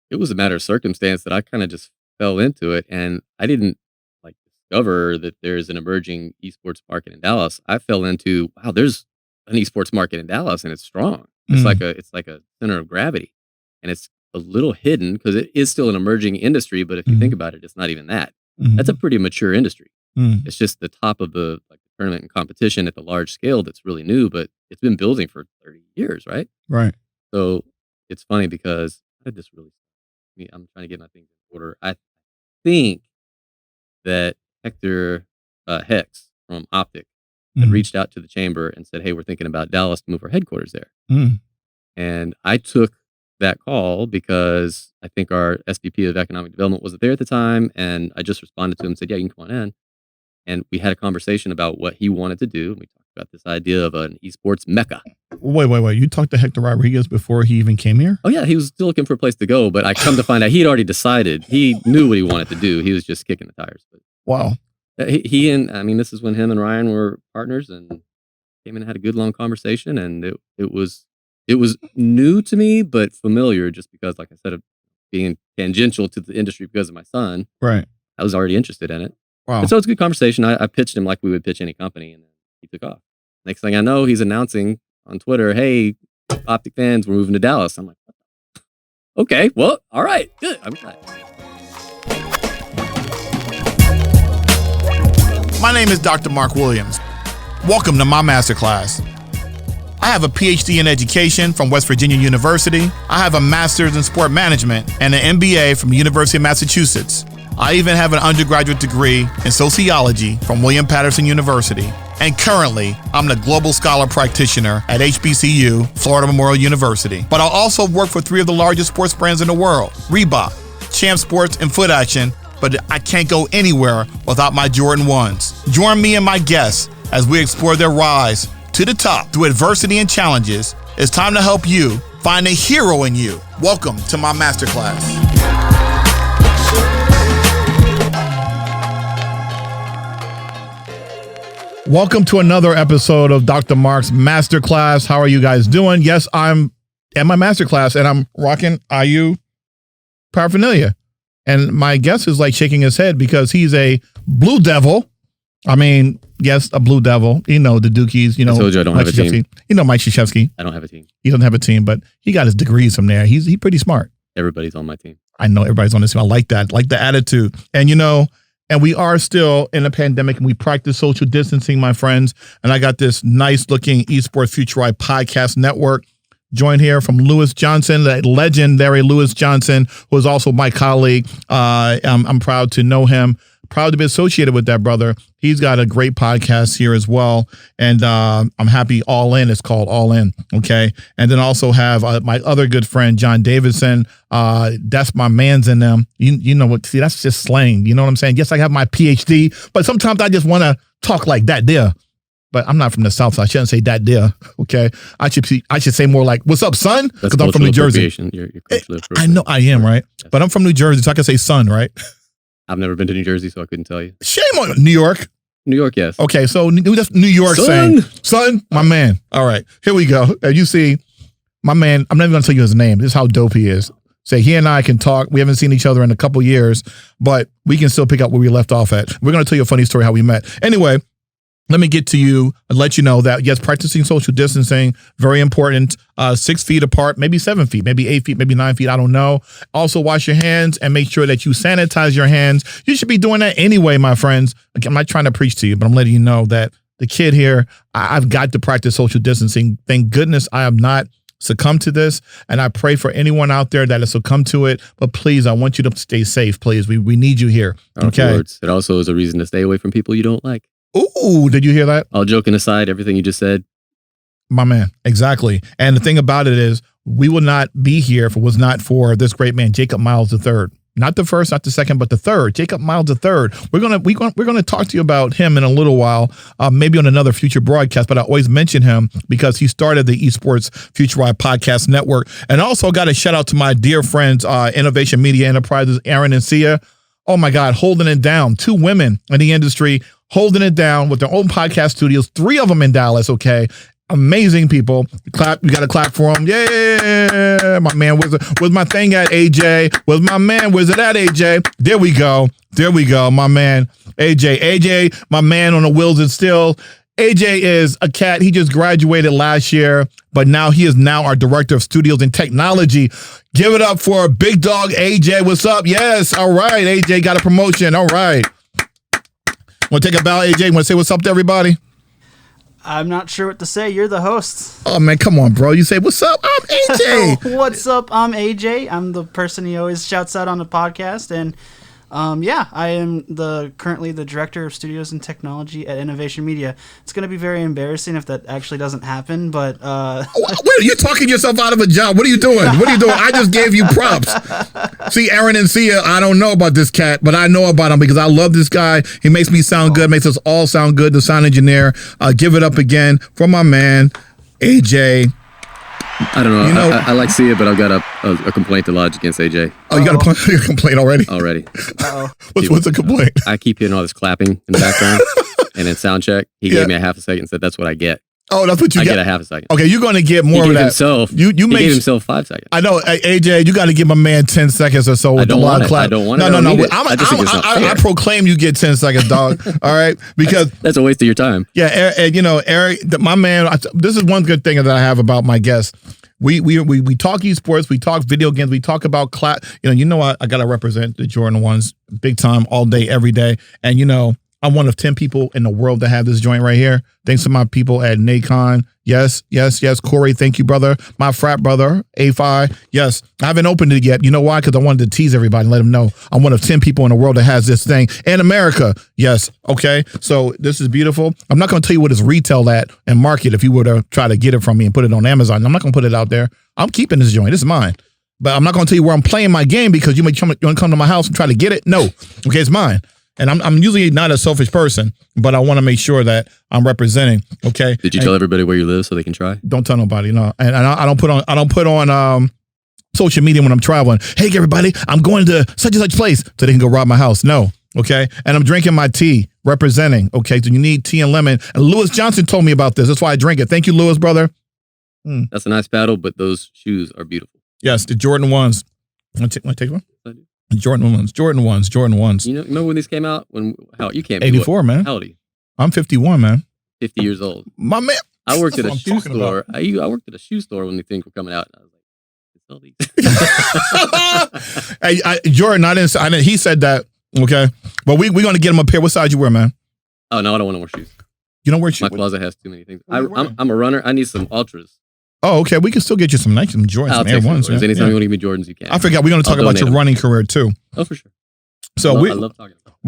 it was a matter of circumstance that I kind of just fell into it, and I didn't like discover that there's an emerging esports market in Dallas. I fell into, wow, there's an esports market in Dallas, and it's strong. It's like a center of gravity, and it's a little hidden because it is still an emerging industry. But if you think about it, it's not even that. That's a pretty mature industry. It's just the top of the tournament and competition at the large scale that's really new, but it's been building for 30 years, right? Right. So it's funny because I had this really. I'm trying to get my things in order. I think that Hector Hex from OpTic had reached out to the chamber and said, "Hey, we're thinking about Dallas to move our headquarters there." And I took that call because I think our SVP of Economic Development wasn't there at the time, and I just responded to him and said, "Yeah, you can come on in." And we had a conversation about what he wanted to do. We talked about this idea of an esports mecca. Wait. You talked to Hector Rodriguez before he even came here? Oh, yeah. He was still looking for a place to go, but I come to find out he'd already decided. He knew what he wanted to do. He was just kicking the tires. But wow. This is when him and Ryan were partners, and came in and had a good long conversation. And it was new to me, but familiar just because, like I said, of being tangential to the industry because of my son. Right. I was already interested in it. Wow. And so it's a good conversation. I pitched him like we would pitch any company, and then he took off. Next thing I know, he's announcing on Twitter, "Hey, OpTic fans, we're moving to Dallas." I'm like, okay, well, all right, good. I'm glad. My name is Dr. Marc Williams. Welcome to my Masterclass. I have a PhD in education from West Virginia University. I have a master's in sport management and an MBA from the University of Massachusetts. I even have an undergraduate degree in sociology from William Patterson University. And currently, I'm the Global Scholar Practitioner at HBCU, Florida Memorial University. But I also work for 3 of the largest sports brands in the world: Reebok, Champ Sports, and Foot Action. But I can't go anywhere without my Jordan 1s. Join me and my guests as we explore their rise to the top through adversity and challenges. It's time to help you find a hero in you. Welcome to my Masterclass. Welcome to another episode of Dr. Marc's Masterclass. How are you guys doing? Yes, I'm at my Masterclass, and I'm rocking IU paraphernalia. And my guest is like shaking his head because he's a Blue Devil. I mean, yes, a Blue Devil. You know, the Dukies, you know. I told you I don't have a team. You know Mike Krzyzewski. I don't have a team. He doesn't have a team, but he got his degrees from there. He's pretty smart. Everybody's on my team. I know everybody's on this team. I like that. Like the attitude. And, you know, and we are still in a pandemic, and we practice social distancing, my friends. And I got this nice looking Esports Future podcast network. Joined here from Lewis Johnson, the legendary Lewis Johnson, who is also my colleague. I'm proud to know him, proud to be associated with that brother. He's got a great podcast here as well. And I'm happy. All In, it's called All In. Okay. And then also have my other good friend, John Davidson. That's my man's in them. You know what? See, that's just slang. You know what I'm saying? Yes, I have my PhD, but sometimes I just want to talk like that there. But I'm not from the South, so I shouldn't say that there. Okay, I should say more like, "What's up, son?" Because I'm from New Jersey. I know I am, right? But I'm from New Jersey, so I can say "son," right? I've never been to New Jersey, so I couldn't tell you. Shame on New York. New York, yes. Okay, so that's New York saying, "Son, my man." All right, here we go. And you see, my man. I'm never going to tell you his name. This is how dope he is. Say he and I can talk. We haven't seen each other in a couple years, but we can still pick up where we left off at. We're going to tell you a funny story how we met. Anyway. Let me get to you and let you know that, yes, practicing social distancing, very important, 6 feet apart, maybe 7 feet, maybe 8 feet, maybe 9 feet. I don't know. Also wash your hands and make sure that you sanitize your hands. You should be doing that anyway, my friends. I'm not trying to preach to you, but I'm letting you know that the kid here, I've got to practice social distancing. Thank goodness I have not succumbed to this. And I pray for anyone out there that has succumbed to it. But please, I want you to stay safe, please. We need you here. Okay. It also is a reason to stay away from people you don't like. Ooh, did you hear that? All joking aside, everything you just said. My man, exactly. And the thing about it is, we would not be here if it was not for this great man, Jacob Miles III. Not the first, not the second, but the third. Jacob Miles III. We're gonna talk to you about him in a little while, maybe on another future broadcast. But I always mention him because he started the Esports Future Podcast Network. And also got a shout out to my dear friends, Innovation Media Enterprises, Aaron and Sia. Oh my God, holding it down. 2 women in the industry holding it down with their own podcast studios, 3 of them in Dallas, okay? Amazing people. Clap. You got to clap for them. Yeah, my man. Where's my thing at, AJ? Where's my man? Where's it at, AJ? There we go. There we go. My man, AJ. AJ, my man on the wheels and still. AJ is a cat. He just graduated last year, but now he is now our director of studios and technology. Give it up for big dog AJ. What's up? Yes. All right. AJ got a promotion. All right. Want to take a bow, AJ? Want to say what's up to everybody? I'm not sure what to say. You're the host. Oh, man, come on, bro. You say, what's up? I'm AJ. What's up? I'm AJ. I'm the person he always shouts out on the podcast. And I am currently the director of studios and technology at Innovation Media. It's going to be very embarrassing if that actually doesn't happen, but... Wait, you're talking yourself out of a job. What are you doing? What are you doing? I just gave you props. See, Aaron and Sia, I don't know about this cat, but I know about him because I love this guy. He makes me sound good, makes us all sound good, the sound engineer. Give it up again for my man, AJ. I don't know. I like Sia, but I've got a complaint to lodge against AJ. Oh, you got a complaint already? Already. Uh-oh. What's the complaint? I keep hearing all this clapping in the background, and in sound check, he gave me a half a second and said, that's what I get. Oh, that's what you get? I get a half a second. Okay, you're going to get more of that. He gave himself 5 seconds. I know, AJ, you got to give my man 10 seconds or so with the loud clap. I don't want it. No. I proclaim you get 10 seconds, dog. All right? Because that's a waste of your time. Yeah, Eric, my man, this is one good thing that I have about my guests. We talk esports, we talk video games, we talk about I got to represent the Jordan ones big time all day, every day. And, I'm one of 10 people in the world that have this joint right here. Thanks to my people at Nacon. Yes. Corey, thank you, brother. My frat brother, A5. Yes, I haven't opened it yet. You know why? Because I wanted to tease everybody and let them know I'm one of 10 people in the world that has this thing. In America, yes. Okay, so this is beautiful. I'm not going to tell you what it's retailed at and market if you were to try to get it from me and put it on Amazon. I'm not going to put it out there. I'm keeping this joint. This is mine. But I'm not going to tell you where I'm playing my game because you want to come to my house and try to get it. No. Okay, it's mine. And I'm usually not a selfish person, but I want to make sure that I'm representing. Okay. Did you tell everybody where you live so they can try? Don't tell nobody. No. And I don't put on social media when I'm traveling. Hey, everybody, I'm going to such and such place so they can go rob my house. No. Okay. And I'm drinking my tea, representing. Okay. So you need tea and lemon. And Lewis Johnson told me about this. That's why I drink it. Thank you, Lewis, brother. That's a nice paddle, but those shoes are beautiful. Yes. The Jordan ones. Want to take one? Jordan ones. You know, remember when these came out? How you can't be 84, man. How old are you? I'm 51, man. 50 years old. My man. I worked at a shoe store. I worked at a shoe store when these things were coming out. And I was like, hey, Jordan, I didn't. He said that. Okay, but we're gonna get him up here. What size you wear, man? Oh no, I don't want to wear shoes. You don't wear shoes. My closet has too many things. I'm a runner. I need some ultras. Oh, okay. We can still get you some Nike, some Jordans, some Air Ones. Anytime you want to give me Jordans, you can. I forgot. We're going to talk about your running career too. Oh, for sure. So I love talking about it.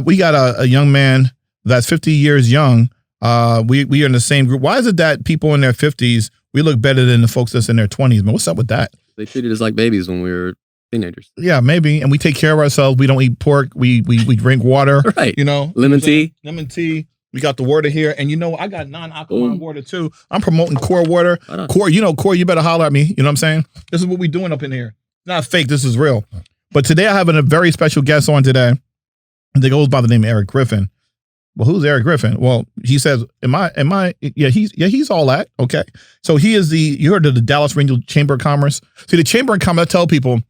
We got a young man that's 50 years young. We are in the same group. Why is it that people in their 50s, we look better than the folks that's in their 20s, man? What's up with that? They treated us like babies when we were teenagers. Yeah, maybe. And we take care of ourselves. We don't eat pork. We drink water. Right. Lemon tea. We got the water here, and I got non-alkaline water too. I'm promoting Core water. Core, Core, you better holler at me. You know what I'm saying? This is what we're doing up in here. It's not fake. This is real. But today I have a very special guest on today. That goes by the name of Eric Griffin. Well, who's Eric Griffin? Well, he says, he's all that. Okay. So he is you heard of the Dallas Regional Chamber of Commerce. See, the Chamber of Commerce, I tell people,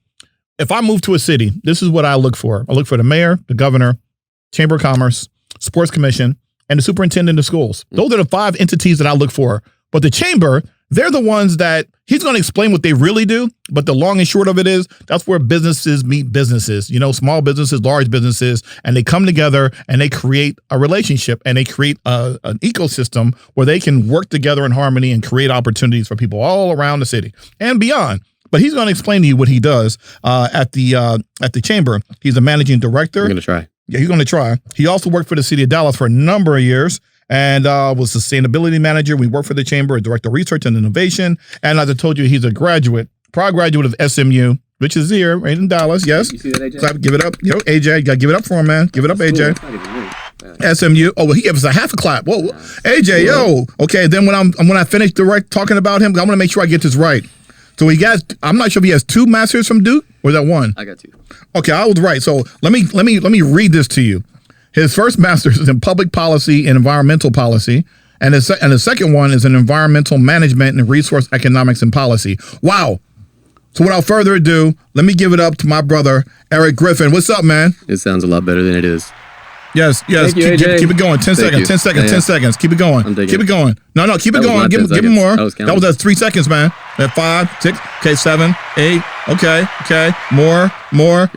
if I move to a city, this is what I look for. I look for the mayor, the governor, Chamber of Commerce, Sports Commission, and the superintendent of schools. Those are the 5 entities that I look for. But the chamber, they're the ones that he's going to explain what they really do. But the long and short of it is that's where businesses meet businesses, small businesses, large businesses, and they come together and they create a relationship and they create an ecosystem where they can work together in harmony and create opportunities for people all around the city and beyond. But he's going to explain to you what he does at the chamber. He's a managing director. I'm going to try. Yeah, he's going to try. He also worked for the city of Dallas for a number of years and was sustainability manager. We worked for the chamber, director of research and innovation. And as I told you, he's a proud graduate of SMU, which is here, right in Dallas. Yes. You see that, AJ? So give it up. AJ, you got to give it up for him, man. Give it up, AJ. SMU. Oh, well, he gave us a half a clap. Whoa, AJ, yo. Okay, then when I finish talking about him, I'm going to make sure I get this right. So I'm not sure if he has 2 masters from Duke or is that 1? I got 2. Okay, I was right. So let me read this to you. His first master's is in public policy and environmental policy, And the second one is in environmental management and resource economics and policy. Wow. So without further ado, let me give it up to my brother, Eric Griffin. What's up, man? It sounds a lot better than it is. Yes. You, keep it going. 10 seconds. 10 seconds. 10 seconds. Keep it going. Keep it going. No, keep it going. Give me more. That was 3 seconds, man. At 5, 6, okay, 7, 8. Okay. More.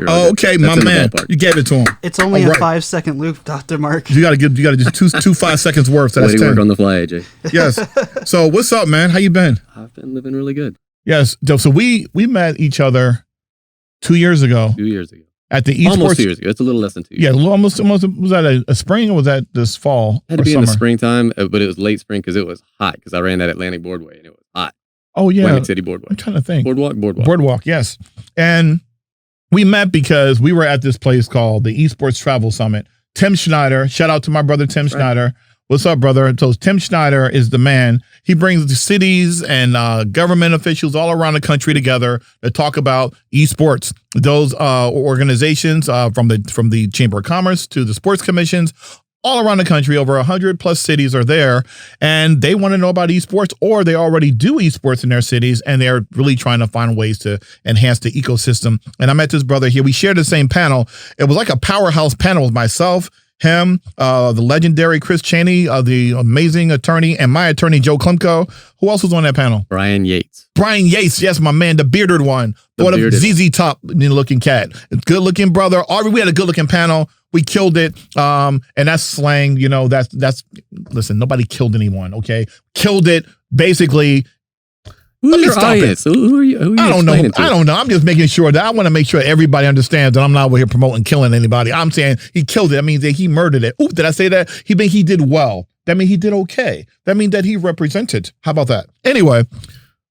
Oh, okay, my man. You gave it to him. It's only a 5-second loop, Dr. Marc. You gotta do two 5 seconds worth. So that's 10. Work on the fly, AJ. Yes. So what's up, man? How you been? I've been living really good. Yes. So we met each other 2 years ago. 2 years ago. At the Esports. Almost 2 years ago. It's a little less than 2 years. Yeah, almost. Was that a spring or was that this fall? It had to be summer? In the springtime, but it was late spring because it was hot. Because I ran that Atlantic Boardway and it was hot. Oh yeah, Atlantic City Boardwalk. I'm trying to think. Boardwalk. Yes. And we met because we were at this place called the Esports Travel Summit. Tim Schneider, shout out to my brother Tim Schneider. What's up, brother? So Tim Schneider is the man. He brings the cities and government officials all around the country together to talk about esports. Those organizations from the Chamber of Commerce to the sports commissions, all around the country, over 100 plus cities are there, and they want to know about esports, or they already do esports in their cities, and they're really trying to find ways to enhance the ecosystem. And I met this brother here. We shared the same panel. It was like a powerhouse panel with myself, him, the legendary Chris Chaney, the amazing attorney, and my attorney, Joe Klemko. Who else was on that panel? Brian Yates. Yes, my man, the bearded one. What a ZZ Top looking cat. Good looking brother. We had a good looking panel. We killed it. And that's slang, that's listen, nobody killed anyone, okay? Killed it, basically. Who's your audience? Who are you I don't know. I'm just making sure that I want to make sure everybody understands that I'm not over here promoting killing anybody. I'm saying he killed it. That means that he murdered it. Oop, did I say that? He did well. That means he did okay. That means that he represented. How about that? Anyway,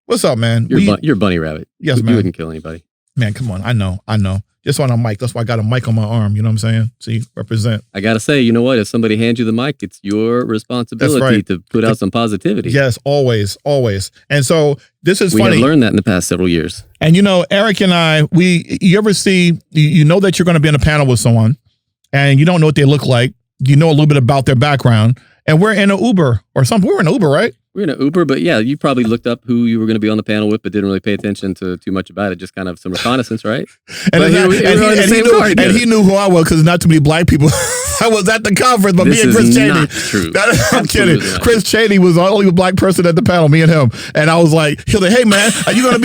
what's up, man? You're a bunny rabbit. Yes, man. You wouldn't kill anybody. Man, come on. I know. Just on a mic. That's why I got a mic on my arm. You know what I'm saying? See, represent. I got to say, you know what? If somebody hands you the mic, it's your responsibility to put out some positivity. Yes, always. And so this is funny. We have learned that in the past several years. And Eric and I, you ever see, you know that you're going to be on a panel with someone and you don't know what they look like. You know a little bit about their background. And we're in an Uber or something. We're in an Uber, right? We're in an Uber, but yeah, you probably looked up who you were going to be on the panel with, but didn't really pay attention to too much about it. Just kind of some reconnaissance, right? And he knew who I was because not too many black people. I was at the conference, but me and Chris Chaney. Not true. I'm kidding. Chris Chaney was the only black person at the panel. Me and him, and I was like, he'll like, "Hey man, are you gonna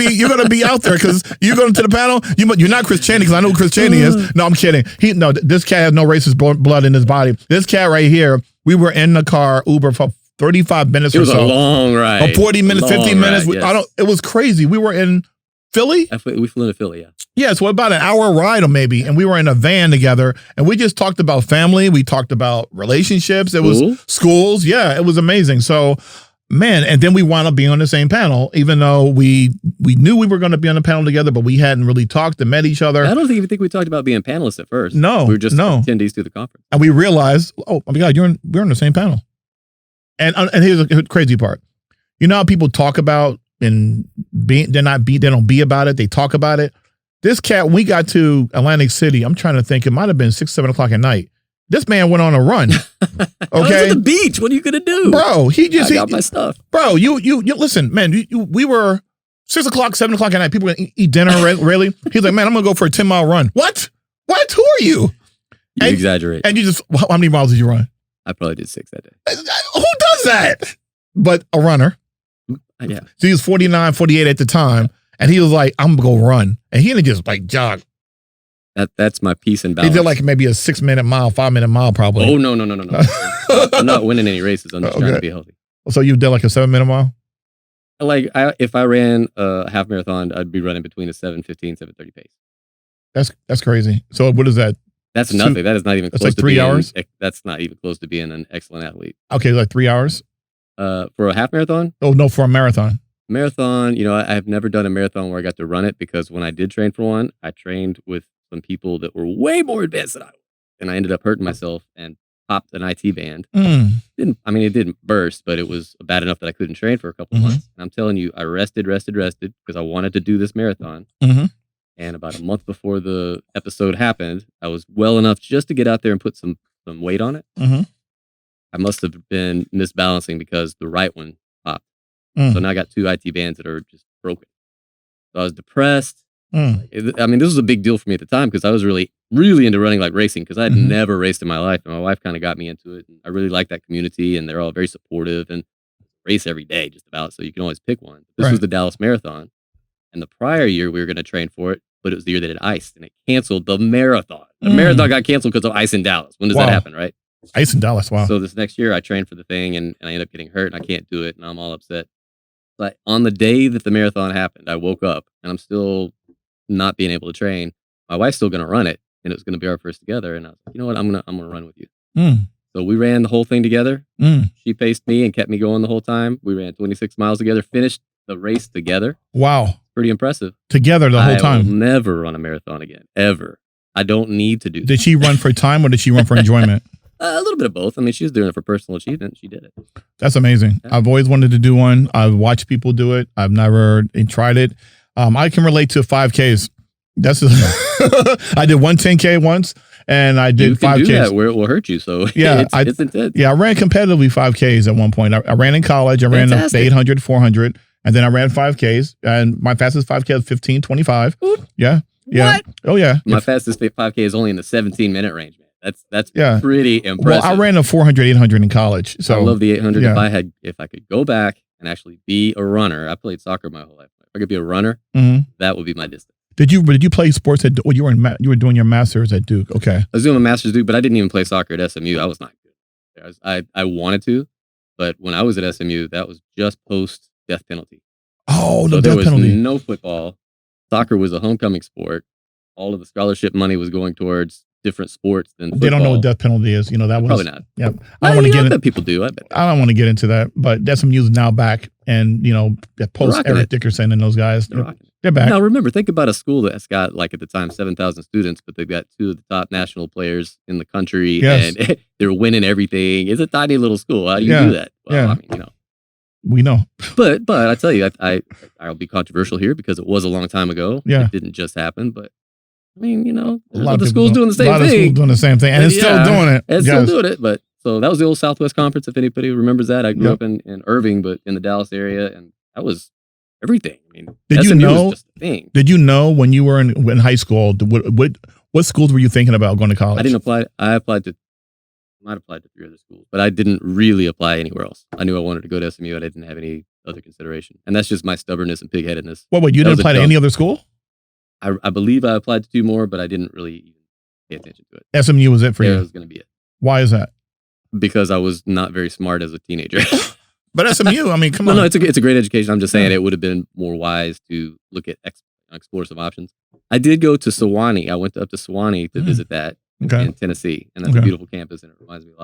be out there because you're going to the panel? You're not Chris Chaney because I know who Chris Chaney is. No, I'm kidding. This cat has no racist blood in his body. This cat right here. We were in the car Uber for 35 minutes or so. It was a long ride. 40 minutes, 15 minutes. Yes. It was crazy. We were in Philly. We flew into Philly, yeah. Yeah, so about an hour ride or maybe, and we were in a van together, and we just talked about family. We talked about relationships. It was schools. Yeah, it was amazing. So, man, and then we wound up being on the same panel, even though we knew we were going to be on the panel together, but we hadn't really talked and met each other. I don't even think we talked about being panelists at first. No, we were just attendees to the conference. And we realized, oh my God, we're on the same panel. And here's the crazy part. You know how people talk about and they don't be about it. They talk about it. This cat, we got to Atlantic City. I'm trying to think. It might have been 6, 7 o'clock at night. This man went on a run. Okay, I was at the beach. What are you gonna do, bro? I got my stuff, bro. You listen, man. We were 6 o'clock, 7 o'clock at night. People were gonna eat dinner. Really? He's like, man, I'm gonna go for a 10-mile run. What? Who are you? You exaggerate. And you just how many miles did you run? I probably did 6 that day. Who does that? But a runner. Yeah. So he was 49, 48 at the time. And he was like, I'm going to go run. And he didn't just like jog. That's my peace and balance. He did like maybe a 6-minute mile, 5-minute mile probably. Oh, no. I'm not winning any races. I'm just trying to be healthy. So you did like a 7-minute mile? Like if I ran a half marathon, I'd be running between a 7:15, 7:30 pace. That's crazy. So what is that? That's nothing. That is not even close like to 3 hours? That's not even close to being an excellent athlete. Okay, like 3 hours? For a half marathon? Oh, no, for a marathon. Marathon, I have never done a marathon where I got to run it because when I did train for one, I trained with some people that were way more advanced than I was. And I ended up hurting myself and popped an IT band. It didn't burst, but it was bad enough that I couldn't train for a couple months. And I'm telling you, I rested because I wanted to do this marathon. And about a month before the episode happened, I was well enough just to get out there and put some weight on it. I must have been misbalancing because the right one popped. Mm. So now I got 2 IT bands that are just broken. So I was depressed. Mm. I mean, this was a big deal for me at the time because I was really, really into running like racing because I had never raced in my life. And my wife kind of got me into it. And I really like that community and they're all very supportive and race every day just about. So you can always pick one. This was the Dallas Marathon. And the prior year we were going to train for it, but it was the year that it iced and it canceled the marathon. The marathon got canceled because of ice in Dallas. When does that happen, right? Ice in Dallas, wow. So this next year I trained for the thing and I ended up getting hurt and I can't do it and I'm all upset. But on the day that the marathon happened, I woke up and I'm still not being able to train. My wife's still going to run it and it was going to be our first together. And I was like, you know what? I'm going to run with you. So we ran the whole thing together. She paced me and kept me going the whole time. We ran 26 miles together, finished the race together. Wow. Pretty impressive. Together the whole time. I will never run a marathon again, ever. I don't need to do that. Did she run for time or did she run for enjoyment? A little bit of both. I mean, she was doing it for personal achievement. She did it. That's amazing. Yeah. I've always wanted to do one. I've watched people do it. I've never tried it. I can relate to 5Ks. That's I did one 10K once, and I did 5Ks. You can do that where it will hurt you. So yeah, it's intense. Yeah, I ran competitively 5Ks at one point. I ran in college. I ran the 800, 400, and then I ran 5Ks. And my fastest 5K was 15:25. Yeah. Yeah. What? Oh yeah. My fastest 5K is only in the 17-minute range, man. That's pretty impressive. Well, I ran a 400, 800 in college. So I love the 800. If I could go back and actually be a runner, I played soccer my whole life. If I could be a runner, that would be my distance. Did you play sports at? You were doing your masters at Duke. Okay. I was doing my masters at Duke, but I didn't even play soccer at SMU. I was not good. I wanted to, but when I was at SMU, that was just post death penalty. Oh, so no there death was penalty. No football. Soccer was a homecoming sport. All of the scholarship money was going towards different sports than football. They don't know what death penalty is. You know, that was probably not. Yeah. I don't want to get into people do. I don't want to get into that, but SMU is now back, and you know, post Eric Dickerson and those guys, they're back. Now remember, think about a school that's got like at the time 7,000 students, but they've got 2 of the top national players in the country, and they're winning everything. It's a tiny little school. How do you do that? Well, I mean, you know. We know. But I tell you, I'll be controversial here because it was a long time ago. Yeah. It didn't just happen, but I mean, you know, a lot of schools doing the same thing. A lot of schools doing the same thing, and it's still doing it. It's still doing it, but so that was the old Southwest Conference, if anybody remembers that. I grew up in Irving, but in the Dallas area, and that was everything. I mean, did you know? Was just a thing. Did you know when you were in high school, what schools were you thinking about going to college? I didn't apply. I might apply to 3 other schools, but I didn't really apply anywhere else. I knew I wanted to go to SMU. I didn't have any other consideration, and that's just my stubbornness and pigheadedness. Wait, you didn't apply to any other school? I believe I applied to 2 more, but I didn't really even pay attention to it. SMU was it for you? Yeah, it was going to be it. Why is that? Because I was not very smart as a teenager. But SMU, I mean, come on. No, it's a great education. I'm just saying it would have been more wise to look at explore some options. I did go to Sewanee. I went up to Sewanee to visit that in Tennessee, and that's a beautiful campus, and it reminds me a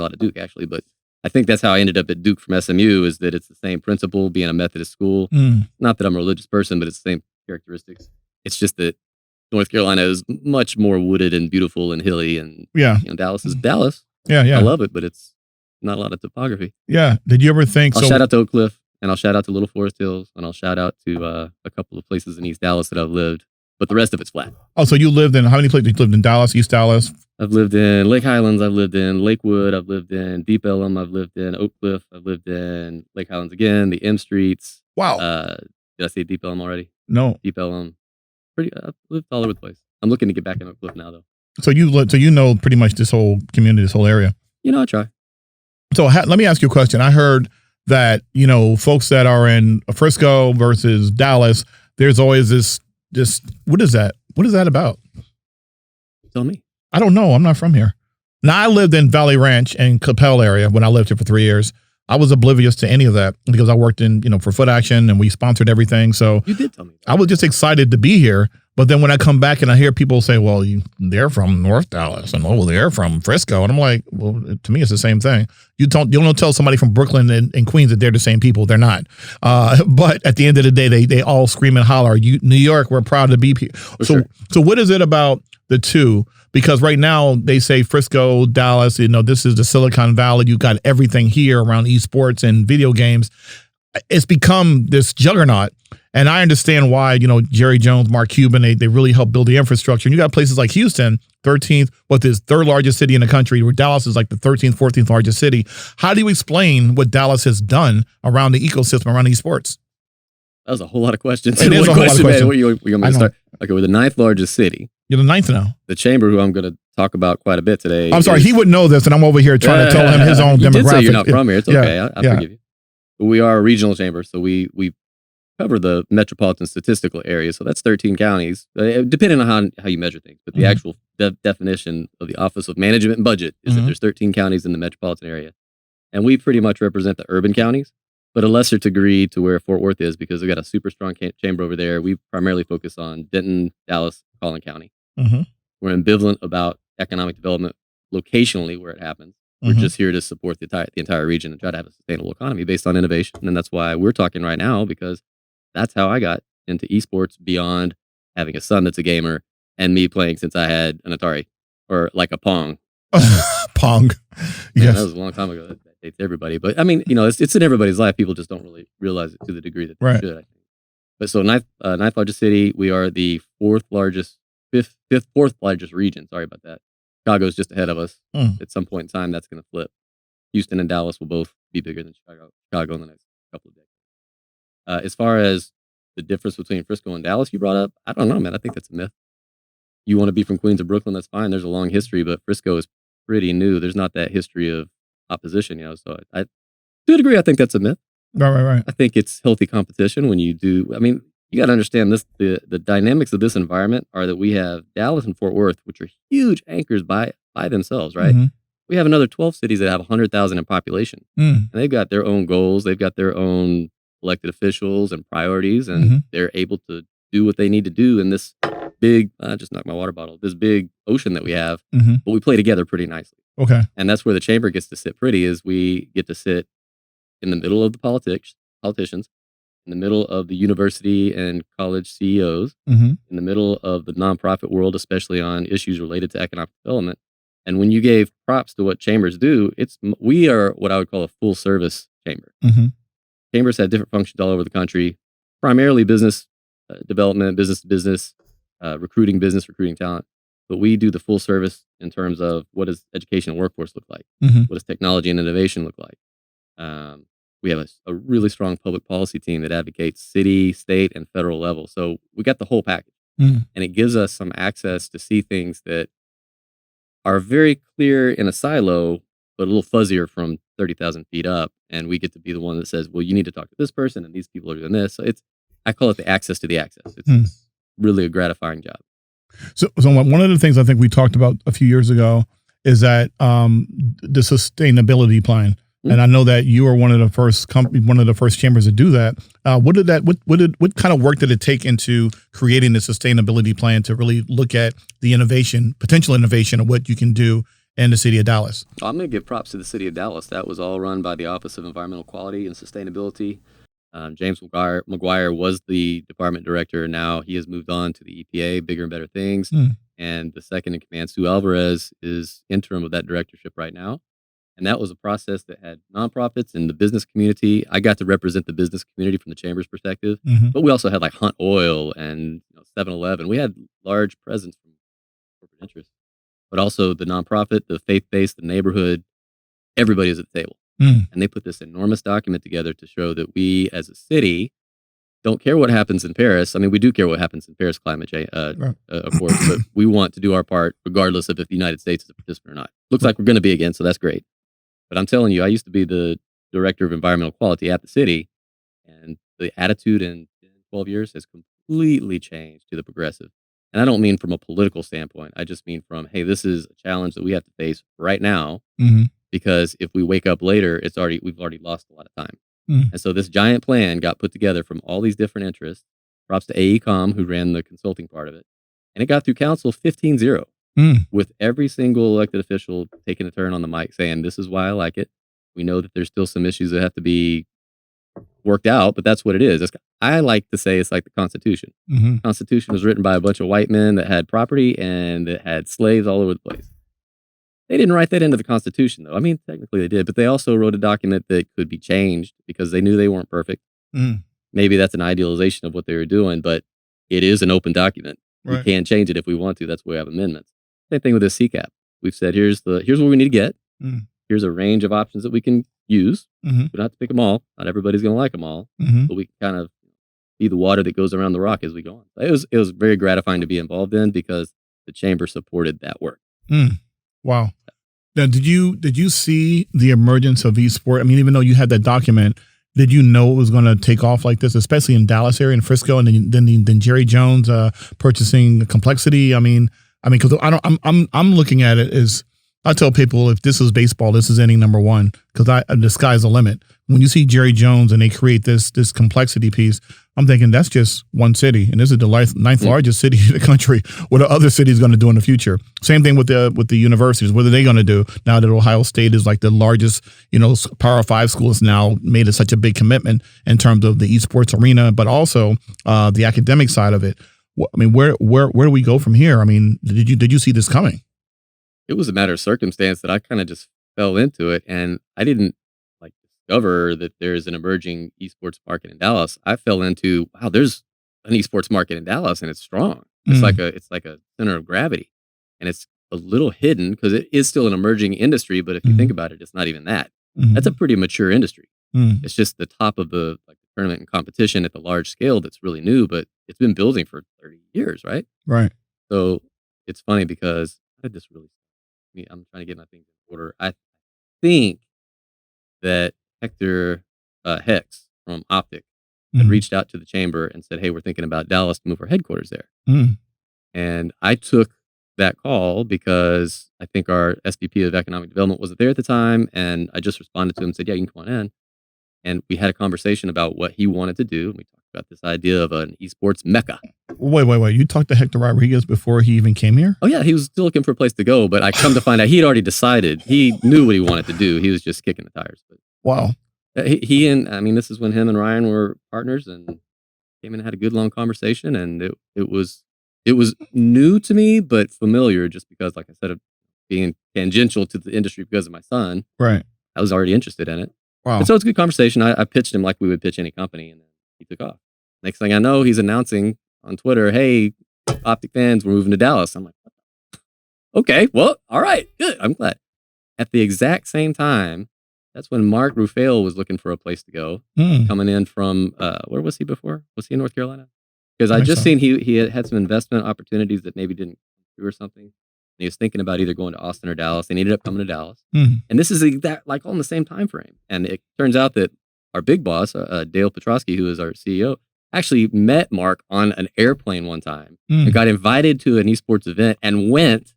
lot of Duke actually. But I think that's how I ended up at Duke from SMU. Is that it's the same principle, being a Methodist school. Not that I'm a religious person, but it's the same characteristics. It's just that North Carolina is much more wooded and beautiful and hilly, and you know, Dallas is Dallas. Yeah. I love it, but it's not a lot of topography. Yeah. Did you ever think? I'll shout out to Oak Cliff, and I'll shout out to Little Forest Hills, and I'll shout out to a couple of places in East Dallas that I've lived, but the rest of it's flat. Oh, so you lived in how many places? You lived in Dallas, East Dallas? I've lived in Lake Highlands. I've lived in Lakewood. I've lived in Deep Ellum. I've lived in Oak Cliff. I've lived in Lake Highlands again. The M Streets. Wow. Did I say Deep Ellum already? No. Deep Ellum. I've lived all over the place. I'm looking to get back in Oak Cliff now, though. So you know pretty much this whole community, this whole area. You know, I try. So let me ask you a question. I heard that, you know, folks that are in Frisco versus Dallas, there's always this, what is that? What is that about? Tell me. I don't know. I'm not from here. Now, I lived in Valley Ranch and Capel area when I lived here for 3 years. I was oblivious to any of that because I worked in, you know, for Foot Action and we sponsored everything. So you did tell me that. I was just excited to be here. But then when I come back and I hear people say, well, they're from North Dallas and they're from Frisco. And I'm like, well, to me, it's the same thing. You don't tell somebody from Brooklyn and Queens that they're the same people. They're not. But at the end of the day, they all scream and holler, New York, we're proud to be here. So what is it about the two? Because right now they say Frisco, Dallas, you know, this is the Silicon Valley. You got everything here around esports and video games. It's become this juggernaut. And I understand why, Jerry Jones, Mark Cuban, they really help build the infrastructure. And you got places like Houston, 13th, this third largest city in the country, where Dallas is like the 13th, 14th largest city. How do you explain what Dallas has done around the ecosystem, around esports? That was a whole lot of questions. It is a whole lot of questions. Where you want me to start? Okay, we're the 9th largest city. You're the 9th now. The chamber, who I'm going to talk about quite a bit today. I'm sorry, he would know this, and I'm over here trying to tell him his own demographic. Did say you're not from here. It's okay. I forgive you. But we are a regional chamber, so we cover the metropolitan statistical area. So that's 13 counties, depending on how you measure things. But the actual definition of the Office of Management and Budget is that there's 13 counties in the metropolitan area. And we pretty much represent the urban counties, but a lesser degree to where Fort Worth is, because we've got a super strong chamber over there. We primarily focus on Denton, Dallas, Collin County. We're ambivalent about economic development locationally where it happens. We're just here to support the entire region and try to have a sustainable economy based on innovation. And that's why we're talking right now, because that's how I got into esports, beyond having a son that's a gamer and me playing since I had an Atari or like a Pong. Pong. Yes. That was a long time ago. That dates everybody. But I mean, it's in everybody's life. People just don't really realize it to the degree that they should, I think. But so ninth largest city, we are the fourth largest region. Sorry about that. Chicago's just ahead of us. At some point in time, that's going to flip. Houston and Dallas will both be bigger than Chicago in the next couple of decades. As far as the difference between Frisco and Dallas you brought up, I don't know, man. I think that's a myth. You want to be from Queens or Brooklyn, that's fine. There's a long history, but Frisco is pretty new. There's not that history of opposition, So I to a degree, I think that's a myth. Right. I think it's healthy competition when you do. I mean, you got to understand this. The dynamics of this environment are that we have Dallas and Fort Worth, which are huge anchors by themselves, right? We have another 12 cities that have 100,000 in population, and they've got their own goals. They've got their own elected officials and priorities, and they're able to do what they need to do in this big. I just knocked my water bottle. This big ocean that we have, but we play together pretty nicely. Okay, and that's where the chamber gets to sit pretty. Is we get to sit in the middle of the politicians, in the middle of the university and college CEOs, in the middle of the nonprofit world, especially on issues related to economic development. And when you gave props to what chambers do, we are what I would call a full service chamber. Chambers have different functions all over the country, primarily business development, business to business, recruiting talent. But we do the full service in terms of what does education and workforce look like? What does technology and innovation look like? We have a really strong public policy team that advocates city, state, and federal level. So we got the whole package. And it gives us some access to see things that are very clear in a silo, but a little fuzzier from 30,000 feet up. And we get to be the one that says, well, you need to talk to this person, and these people are doing this. So I call it the access to the access. It's really a gratifying job. So one of the things I think we talked about a few years ago is that the sustainability plan. And I know that you were one of the first chambers to do that. What kind of work did it take into creating the sustainability plan to really look at the potential innovation of what you can do in the city of Dallas? I'm going to give props to the city of Dallas. That was all run by the Office of Environmental Quality and Sustainability. James McGuire was the department director. Now he has moved on to the EPA, bigger and better things. And the second in command, Sue Alvarez, is interim of that directorship right now. And that was a process that had nonprofits and the business community. I got to represent the business community from the chamber's perspective, but we also had like Hunt Oil and 7-Eleven. We had large presence from corporate interests, but also the nonprofit, the faith-based, the neighborhood. Everybody is at the table. And they put this enormous document together to show that we as a city don't care what happens in Paris. I mean, we do care what happens in Paris climate change, of course, but we want to do our part regardless of if the United States is a participant or not. Looks like we're going to be again, so that's great. But I'm telling you, I used to be the director of environmental quality at the city, and the attitude in 12 years has completely changed to the progressive. And I don't mean from a political standpoint. I just mean from, hey, this is a challenge that we have to face right now, because if we wake up later, we've already lost a lot of time. And so this giant plan got put together from all these different interests. Props to AECOM, who ran the consulting part of it. And it got through council 15-0. With every single elected official taking a turn on the mic saying, this is why I like it. We know that there's still some issues that have to be worked out, but that's what it is. I like to say it's like the Constitution. The Constitution was written by a bunch of white men that had property and that had slaves all over the place. They didn't write that into the Constitution, though. I mean, technically they did, but they also wrote a document that could be changed because they knew they weren't perfect. maybe that's an idealization of what they were doing, but it is an open document. Right. We can change it if we want to. That's why we have amendments. Same thing with the CCAP. We've said, here's what we need to get. Here's a range of options that we can use. We don't have to pick them all. Not everybody's going to like them all, but we can kind of be the water that goes around the rock as we go on. It was very gratifying to be involved in because the chamber supported that work. Wow. Now, did you see the emergence of eSport? I mean, even though you had that document, did you know it was going to take off like this, especially in Dallas area and Frisco, and then Jerry Jones purchasing Complexity? I mean, because I'm looking at it as, I tell people, if this is baseball, this is inning number one, because the sky's the limit. When you see Jerry Jones and they create this Complexity piece, I'm thinking that's just one city, and this is the ninth largest city in the country. What are other cities going to do in the future? Same thing with the universities. What are they going to do now that Ohio State is like the largest, Power 5 school has now made it such a big commitment in terms of the esports arena, but also the academic side of it. I mean, where do we go from here? I mean, did you see this coming? It was a matter of circumstance that I kind of just fell into it, and I didn't discover that there's an emerging esports market in Dallas. I fell into, wow, there's an esports market in Dallas, and it's strong. It's like a center of gravity, and it's a little hidden because it is still an emerging industry. But if you think about it, it's not even that. That's a pretty mature industry. It's just the top of the tournament and competition at the large scale that's really new, but it's been building for 30 years, right? Right. So it's funny because I had this really. I'm trying to get my things in order. I think that Hector Hex from OpTic had reached out to the chamber and said, hey, we're thinking about Dallas to move our headquarters there. And I took that call because I think our SVP of Economic Development wasn't there at the time. And I just responded to him and said, yeah, you can come on in. And we had a conversation about what he wanted to do. We talked about this idea of an esports mecca. Wait. You talked to Hector Rodriguez before he even came here? Oh, yeah. He was still looking for a place to go, but I come to find out he had already decided. He knew what he wanted to do. He was just kicking the tires. But wow. He and, this is when him and Ryan were partners, and came in and had a good long conversation. And it was new to me, but familiar just because, like I said, of being tangential to the industry because of my son. Right. I was already interested in it. Wow. And so it's a good conversation. I pitched him like we would pitch any company, and then he took off. Next thing I know, he's announcing on Twitter, hey, OpTic fans, we're moving to Dallas. I'm like, okay, well, all right, good. I'm glad. At the exact same time, that's when Marc Rufael was looking for a place to go, coming in from, where was he before? Was he in North Carolina? Because I just seen he had some investment opportunities that maybe didn't come through or something. And he was thinking about either going to Austin or Dallas, and he ended up coming to Dallas. And this is like all in the same time frame. And it turns out that our big boss, Dale Petrosky, who is our CEO, actually met Marc on an airplane one time and got invited to an esports event and went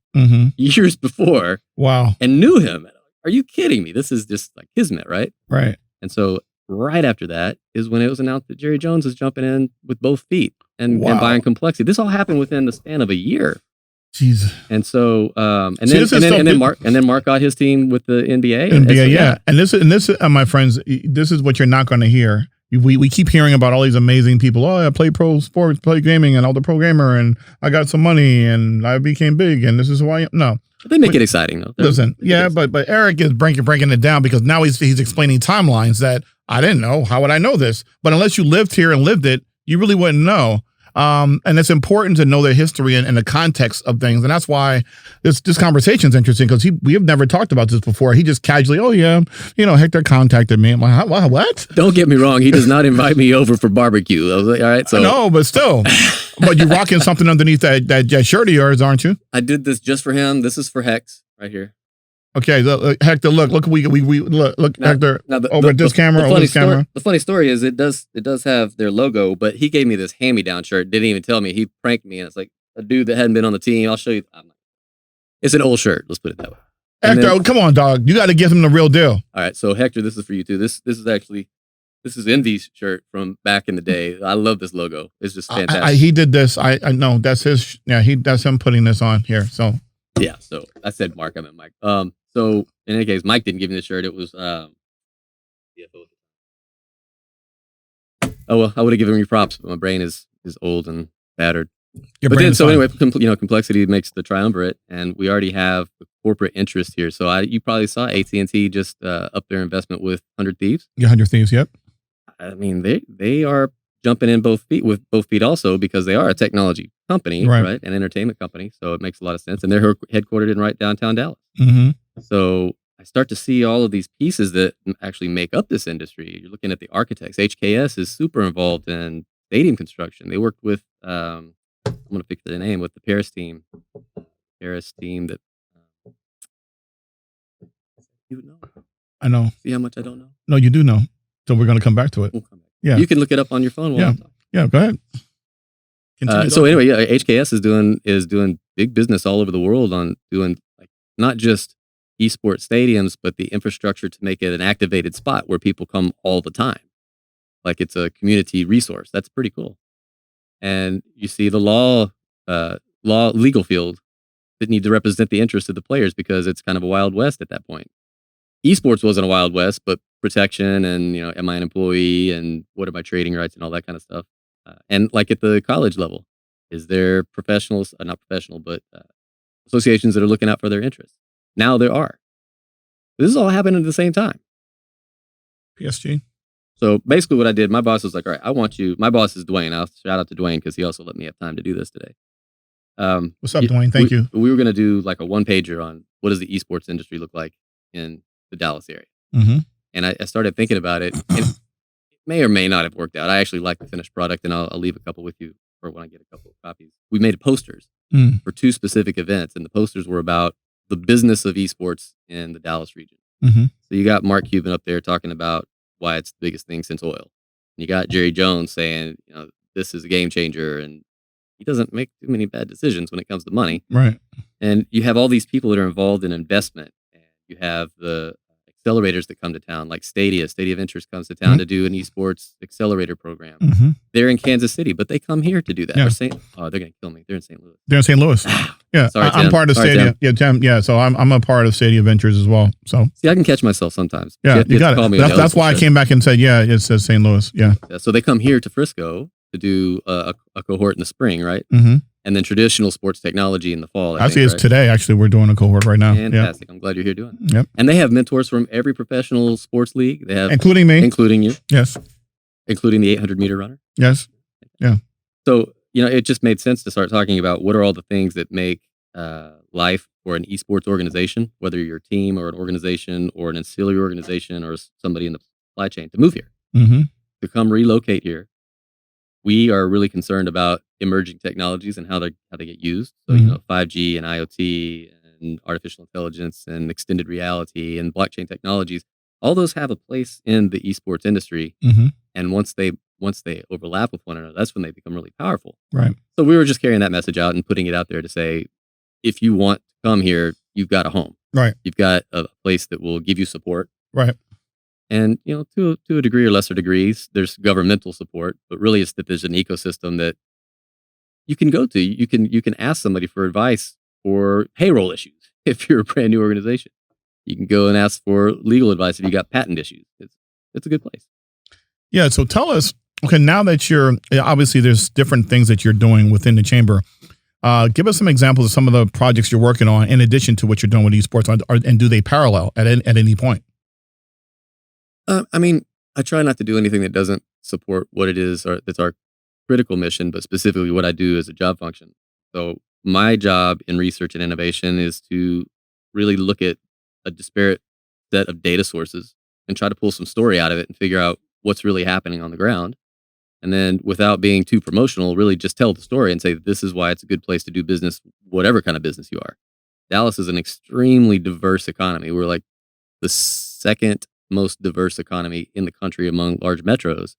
years before. Wow. And knew him. Are you kidding me? This is just like kismet, right? Right. And so right after that is when it was announced that Jerry Jones is jumping in with both feet and buying Complexity. This all happened within the span of a year. Jesus. And so, then Marc got his team with the NBA. Yeah. And this, my friends, this is what you're not going to hear. We keep hearing about all these amazing people. Oh, I play pro sports, play gaming, and all the pro gamer, and I got some money, and I became big, and this is who I am. No. They make it exciting, though. Listen, but Eric is breaking it down because now he's explaining timelines that I didn't know. How would I know this? But unless you lived here and lived it, you really wouldn't know. And it's important to know the history and the context of things. And that's why this conversation is interesting, because we have never talked about this before. He just casually, oh, yeah, Hector contacted me. I'm like, what? Don't get me wrong. He does not invite me over for barbecue. I was like, all right. So no, but still. But you're rocking something underneath that shirt of yours, aren't you? I did this just for him. This is for Hex right here. Okay, Hector, look, we look, now, Hector, now over this camera, over this camera. The funny story is it does have their logo, but he gave me this hand-me-down shirt. Didn't even tell me. He pranked me, and it's like a dude that hadn't been on the team. I'll show you. It's an old shirt. Let's put it that way. Hector, come on, dog. You got to give him the real deal. All right, so Hector, this is for you too. This is Envy's shirt from back in the day. I love this logo. It's just fantastic. He did this. I know that's his. Yeah, that's him putting this on here. So yeah. So I said Marc. I meant Mike. So in any case, Mike didn't give me the shirt. It was CFO. Oh well, I would have given you props, but my brain is old and battered. Anyway, Complexity makes the triumvirate, and we already have the corporate interest here. So you probably saw AT&T just up their investment with 100 Thieves. Yeah, 100 Thieves. Yep. I mean, they are jumping in with both feet also because they are a technology company, right? An entertainment company. So it makes a lot of sense. And they're headquartered in right downtown Dallas. So I start to see all of these pieces that actually make up this industry. You're looking at the architects. HKS is super involved in stadium construction. They worked with, I'm going to pick their name, with the Paris team that, you know. I know. See how much I don't know? No, you do know. So we're going to come back to it. We'll come back. Yeah. You can look it up on your phone while I'm talking. Yeah, go ahead. So anyway, yeah, HKS is doing big business all over the world on doing like not just esports stadiums, but the infrastructure to make it an activated spot where people come all the time. Like it's a community resource. That's pretty cool. And you see the legal field that need to represent the interests of the players because it's kind of a wild west at that point. Esports wasn't a wild west, but protection and, am I an employee and what are my trading rights and all that kind of stuff. And like at the college level, is there professionals, not professional, but associations that are looking out for their interests? Now there are. This is all happening at the same time. PSG. So basically what I did, my boss was like, all right, my boss is Dwayne. I'll shout out to Dwayne because he also let me have time to do this today. What's up, Dwayne? Thank you. We were going to do like a one-pager on what does the esports industry look like in the Dallas area. And I started thinking about it, and it may or may not have worked out. I actually like the finished product, and I'll leave a couple with you for when I get a couple of copies. We made posters for 2 specific events, and the posters were about the business of esports in the Dallas region. So you got Marc Cuban up there talking about why it's the biggest thing since oil. And you got Jerry Jones saying, this is a game changer, and he doesn't make too many bad decisions when it comes to money. Right. And you have all these people that are involved in investment, and you have the accelerators that come to town, like Stadia Ventures comes to town to do an esports accelerator program. They're in Kansas City, but they come here to do that. They're going to kill me. They're in St. Louis. They're in St. Louis. Yeah. Sorry, I'm part of Stadia. Yeah, Tim. Yeah. So I'm a part of Stadia Ventures as well. So see, I can catch myself sometimes. Yeah, you got it. That's why I came back and said, yeah, it says St. Louis. Yeah. So they come here to Frisco to do a cohort in the spring, right? And then traditional sports technology in the fall. I think, it's today. Actually, we're doing a cohort right now. Fantastic. I'm glad you're here doing it. And they have mentors from every professional sports league. They have, including me. Including you. Yes. Including the 800-meter runner. Yes. Yeah. So, it just made sense to start talking about what are all the things that make life for an esports organization, whether you're a team or an organization or an ancillary organization or somebody in the supply chain, to move here, to come relocate here. We are really concerned about emerging technologies and how they get used. So, 5G and IoT and artificial intelligence and extended reality and blockchain technologies, all those have a place in the esports industry. And once they overlap with one another, that's when they become really powerful. Right. So we were just carrying that message out and putting it out there to say, if you want to come here, you've got a home. Right. You've got a place that will give you support. Right. And, to a degree or lesser degrees, there's governmental support, but really it's that there's an ecosystem that you can go to. You can ask somebody for advice for payroll issues if you're a brand new organization. You can go and ask for legal advice if you got patent issues. It's a good place. Yeah. So tell us, okay, now that obviously there's different things that you're doing within the chamber. Give us some examples of some of the projects you're working on in addition to what you're doing with esports, and do they parallel at any point? I try not to do anything that doesn't support what it is that's our critical mission, but specifically what I do as a job function. So my job in research and innovation is to really look at a disparate set of data sources and try to pull some story out of it and figure out what's really happening on the ground. And then without being too promotional, really just tell the story and say, this is why it's a good place to do business, whatever kind of business you are. Dallas is an extremely diverse economy. We're like the second most diverse economy in the country among large metros.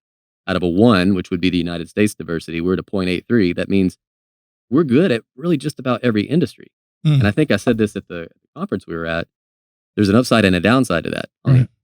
Out of a 1, which would be the United States diversity, we're at a 0.83. That means we're good at really just about every industry. And I think I said this at the conference we were at. There's an upside and a downside to that.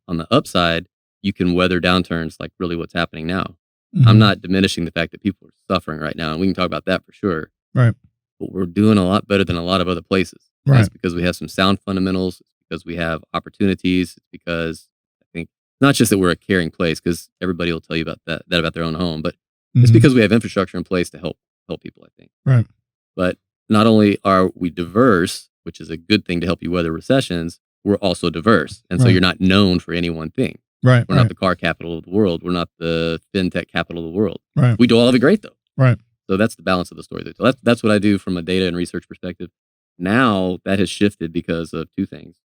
On the upside, you can weather downturns like really what's happening now. I'm not diminishing the fact that people are suffering right now, and we can talk about that for sure. Right. But we're doing a lot better than a lot of other places. Right. That's because we have some sound fundamentals. It's because we have opportunities. It's because I think not just that we're a caring place, because everybody will tell you about that about their own home, but it's because we have infrastructure in place to help people, I think. Right. But not only are we diverse, which is a good thing to help you weather recessions, we're also diverse. And so you're not known for any one thing. Right. We're not the car capital of the world. We're not the fintech capital of the world. Right. We do all of it great though. Right. So that's the balance of the story. So that's what I do from a data and research perspective. Now that has shifted because of two things: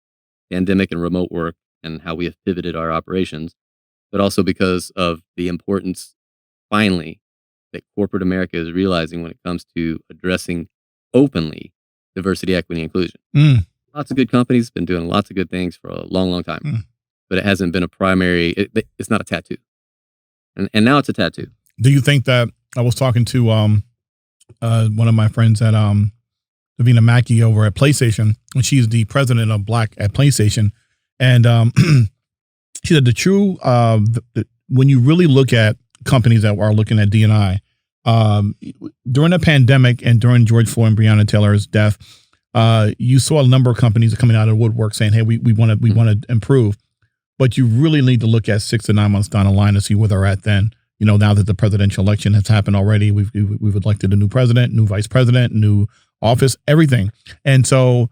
pandemic and remote work, and how we have pivoted our operations, but also because of the importance, finally, that corporate America is realizing when it comes to addressing openly diversity, equity, inclusion. Lots of good companies been doing lots of good things for a long, long time, but it hasn't been a primary. It's not a tattoo, and now it's a tattoo. Do you think that I was talking to one of my friends at Davina Mackey over at PlayStation, and she's the president of Black at PlayStation, and she said the true when you really look at companies that are looking at D&I during the pandemic and during George Floyd and Breonna Taylor's death, you saw a number of companies coming out of the woodwork saying, "Hey, we want to improve," but you really need to look at 6 to 9 months down the line to see where they're at then. You know, now that the presidential election has happened already, we've elected a new president, new vice president, new office, everything. And so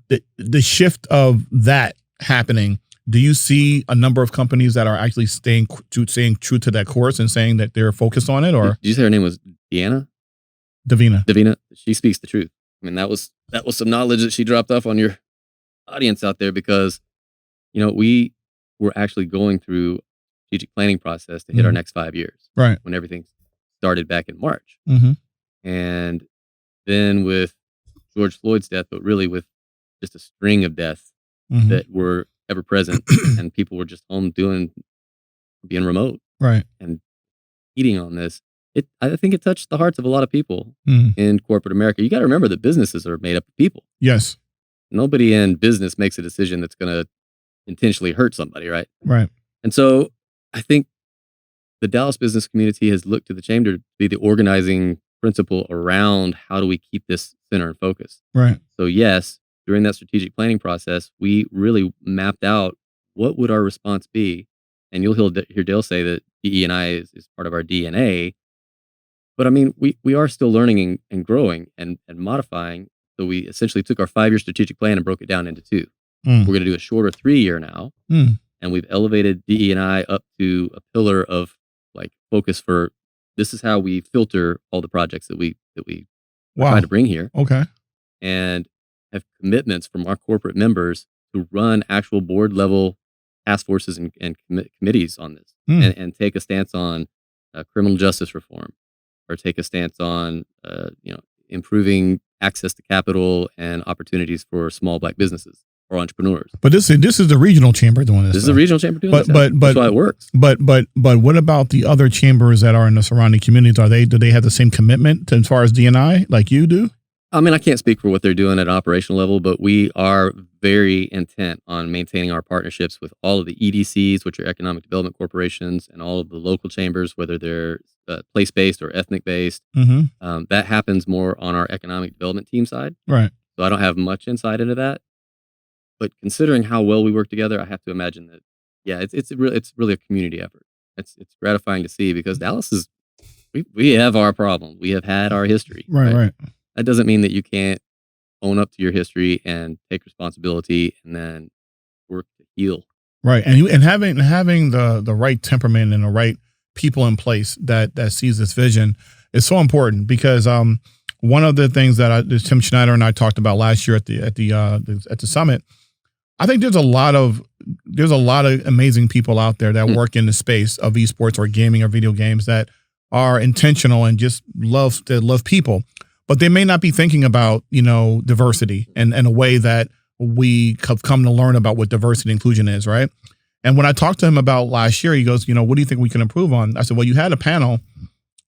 the shift of that happening, do you see a number of companies that are actually staying true to that course and saying that they're focused on it? Or did you say her name was Davina? She speaks the truth. I mean, that was some knowledge that she dropped off on your audience out there, because, you know, we were actually going through strategic planning process to hit our next 5 years. Right. When everything started back in March. Mm-hmm. And then with George Floyd's death, but really with just a string of deaths that were ever present, and people were just home being remote. Right. And eating on this. I think it touched the hearts of a lot of people in corporate America. You got to remember that businesses are made up of people. Yes. Nobody in business makes a decision that's going to intentionally hurt somebody, right? Right. And so I think the Dallas business community has looked to the chamber to be the organizing principle around how do we keep this center in focus. Right. So yes, during that strategic planning process, we really mapped out what would our response be. And you'll hear Dale say that DE&I is part of our DNA. But I mean, we are still learning and growing and modifying. So we essentially took our 5-year strategic plan and broke it down into 2. We're going to do a shorter 3-year now. And we've elevated DE&I up to a pillar of like focus for, this is how we filter all the projects that we try to bring here. Okay. And have commitments from our corporate members to run actual board level task forces and committees on this, and take a stance on criminal justice reform, or take a stance on improving access to capital and opportunities for small Black businesses or entrepreneurs. But this is the regional chamber doing this. This is a regional chamber doing this. But that's why it works. But what about the other chambers that are in the surrounding communities? Do they have the same commitment as far as D&I like you do? I mean, I can't speak for what they're doing at an operational level, but we are very intent on maintaining our partnerships with all of the EDCs, which are economic development corporations, and all of the local chambers, whether they're place-based or ethnic-based. That happens more on our economic development team side. Right. So I don't have much insight into that. But considering how well we work together, I have to imagine that, yeah, it's really a community effort. It's gratifying to see, because Dallas is, we have our problem. We have had our history. Right. That doesn't mean that you can't own up to your history and take responsibility and then work to heal. Right. And having the right temperament and the right people in place that sees this vision is so important, because one of the things that Tim Schneider and I talked about last year at the summit, I think there's a lot of amazing people out there that work in the space of esports or gaming or video games that are intentional and just love people. But they may not be thinking about, diversity and a way that we have come to learn about what diversity and inclusion is, right? And when I talked to him about last year, he goes, what do you think we can improve on? I said, well, you had a panel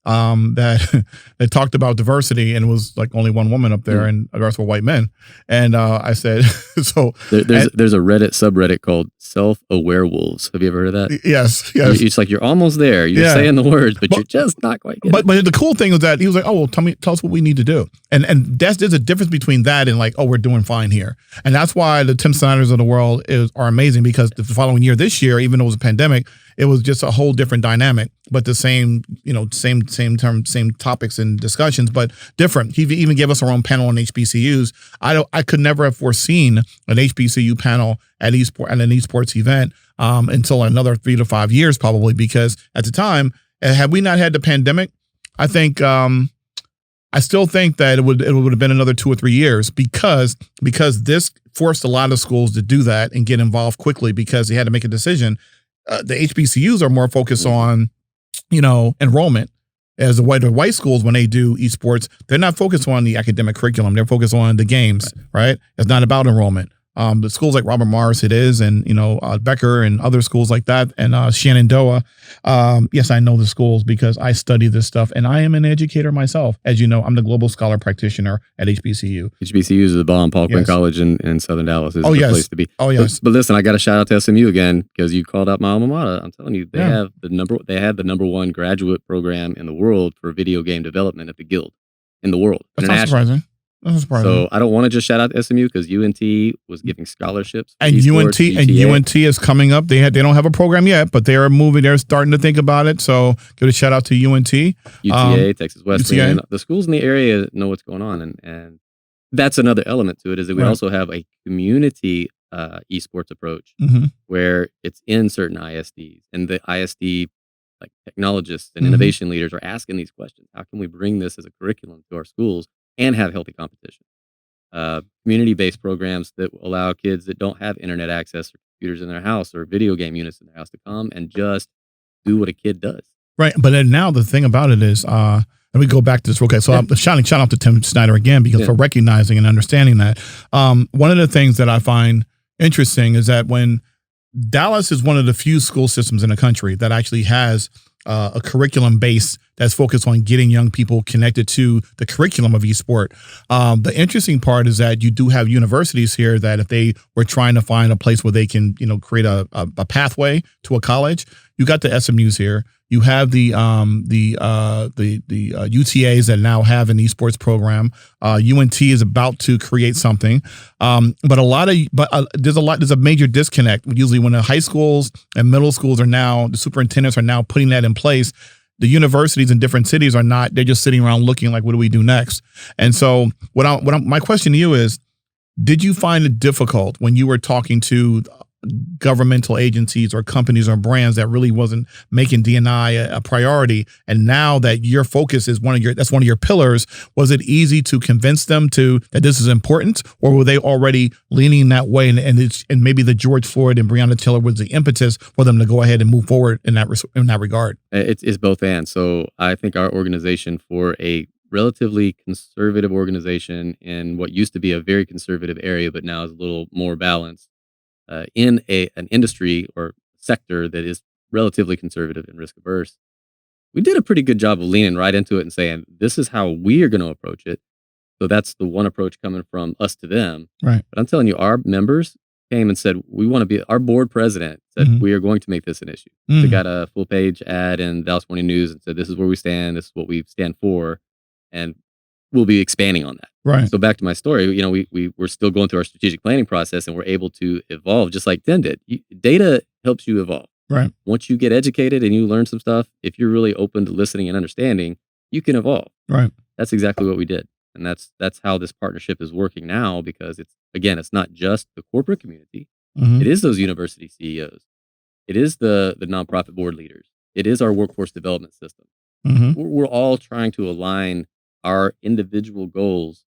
that talked about diversity, and it was like only one woman up there, and the rest were white men. And I said, so there's a Reddit subreddit called Self-Aware Wolves. Have you ever heard of that? Yes. It's like you're almost there. You're saying the words, but you're just not quite getting it. But the cool thing was that he was like, oh, well, tell us what we need to do. And there's a difference between that and like, oh, we're doing fine here. And that's why the Tim Snyders of the world are amazing, because the following year, this year, even though it was a pandemic, it was just a whole different dynamic, but the same topics and discussions, but different. He even gave us our own panel on HBCUs. I could never have foreseen an HBCU panel at an esports event. until another 3 to 5 years probably, because at the time, had we not had the pandemic, I think I still think that it would have been another 2 or 3 years because this forced a lot of schools to do that and get involved quickly because they had to make a decision. The HBCUs are more focused on, enrollment. As the white schools, when they do esports, they're not focused on the academic curriculum. They're focused on the games, right? It's not about enrollment. The schools like Robert Morris, it is, and Becker and other schools like that, and Shenandoah. Yes, I know the schools because I study this stuff, and I am an educator myself. As you know, I'm the global scholar practitioner at HBCU. HBCU is the bomb. Paul Quinn College in Southern Dallas is the place to be. Oh yes. But listen, I got to shout out to SMU again because you called out my alma mater. I'm telling you, they have the number one graduate program in the world for video game development at the Guild in the world. That's not surprising. So I don't want to just shout out to SMU because UNT was giving scholarships. And UNT is coming up. They don't have a program yet, but they are moving. They're starting to think about it. So give a shout out to UNT. UTA, Texas Wesleyan. The schools in the area know what's going on. And that's another element to it is that we also have a community esports approach where it's in certain ISDs. And the ISD like technologists and innovation leaders are asking these questions. How can we bring this as a curriculum to our schools and have healthy competition? Community-based programs that allow kids that don't have internet access or computers in their house or video game units in their house to come and just do what a kid does. Right. But then now the thing about it is, let me go back to this. Okay. So I'm shout out to Tim Snyder again, because for recognizing and understanding that. One of the things that I find interesting is that when Dallas is one of the few school systems in the country that actually has a curriculum base that's focused on getting young people connected to the curriculum of esport. The interesting part is that you do have universities here that if they were trying to find a place where they can, create a pathway to a college, you got the SMUs here. You have the UTAs that now have an esports program. UNT is about to create something, but there's a major disconnect. Usually, when the high schools and middle schools the superintendents are now putting that in place. The universities in different cities are not. They're just sitting around looking like, what do we do next? And so, my question to you is, did you find it difficult when you were talking to governmental agencies or companies or brands that really wasn't making D&I a priority, and now that your focus is one of your pillars, was it easy to convince them that this is important, or were they already leaning that way, and maybe the George Floyd and Breonna Taylor was the impetus for them to go ahead and move forward in that regard? It's both and. So I think our organization, for a relatively conservative organization in what used to be a very conservative area, but now is a little more balanced, in an industry or sector that is relatively conservative and risk averse, we did a pretty good job of leaning right into it and saying, this is how we are going to approach it. So that's the one approach coming from us to them. Right. But I'm telling you, our members came and said, our board president said, we are going to make this an issue. They got a full page ad in Dallas Morning News and said, this is where we stand. This is what we stand for. And we'll be expanding on that. Right. So back to my story, we're still going through our strategic planning process, and we're able to evolve just like Tim did. Data helps you evolve. Right. Once you get educated and you learn some stuff, if you're really open to listening and understanding, you can evolve. Right. That's exactly what we did. And that's how this partnership is working now, because it's not just the corporate community. It is those university CEOs. It is the nonprofit board leaders. It is our workforce development system. We're all trying to align our individual goals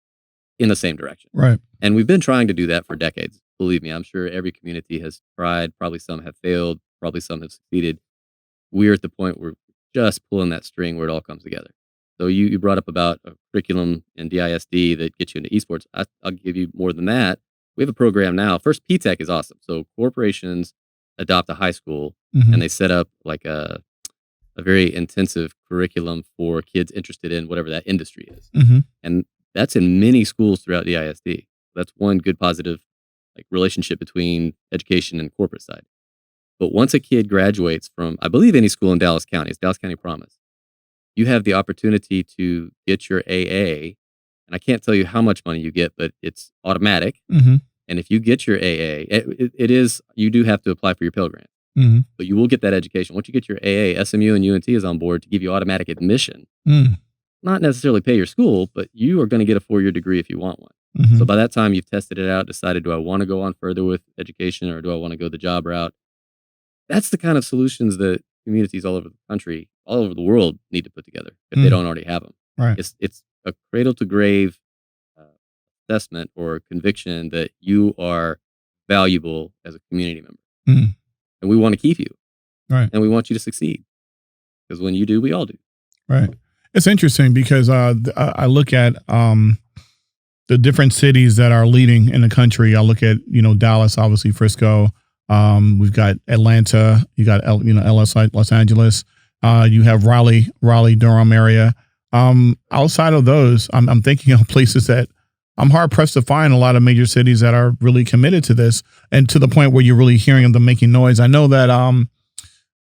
in the same direction. Right. And we've been trying to do that for decades. Believe me, I'm sure every community has tried. Probably some have failed. Probably some have succeeded. We're at the point where we're just pulling that string where it all comes together. So you brought up about a curriculum in DISD that gets you into esports. I'll give you more than that. We have a program now. First, P-Tech is awesome. So corporations adopt a high school and they set up like a very intensive curriculum for kids interested in whatever that industry is. And that's in many schools throughout the ISD. That's one good positive relationship between education and corporate side. But once a kid graduates from, I believe, any school in Dallas County, it's Dallas County Promise, you have the opportunity to get your AA. And I can't tell you how much money you get, but it's automatic. And if you get your AA, you do have to apply for your Pell Grant. But you will get that education. Once you get your AA, SMU and UNT is on board to give you automatic admission. Not necessarily pay your school, but you are going to get a 4-year degree if you want one. So by that time, you've tested it out, decided, do I want to go on further with education or do I want to go the job route? That's the kind of solutions that communities all over the country, all over the world need to put together if they don't already have them. Right. It's a cradle to grave assessment or conviction that you are valuable as a community member. And we want to keep you. Right. And we want you to succeed. Because when you do, we all do. Right. It's interesting because I look at the different cities that are leading in the country. I look at, Dallas, obviously Frisco. We've got Atlanta. You got, Los Angeles. You have Raleigh, Durham area. Outside of those, I'm thinking of places that I'm hard pressed to find a lot of major cities that are really committed to this, and to the point where you're really hearing them making noise. I know that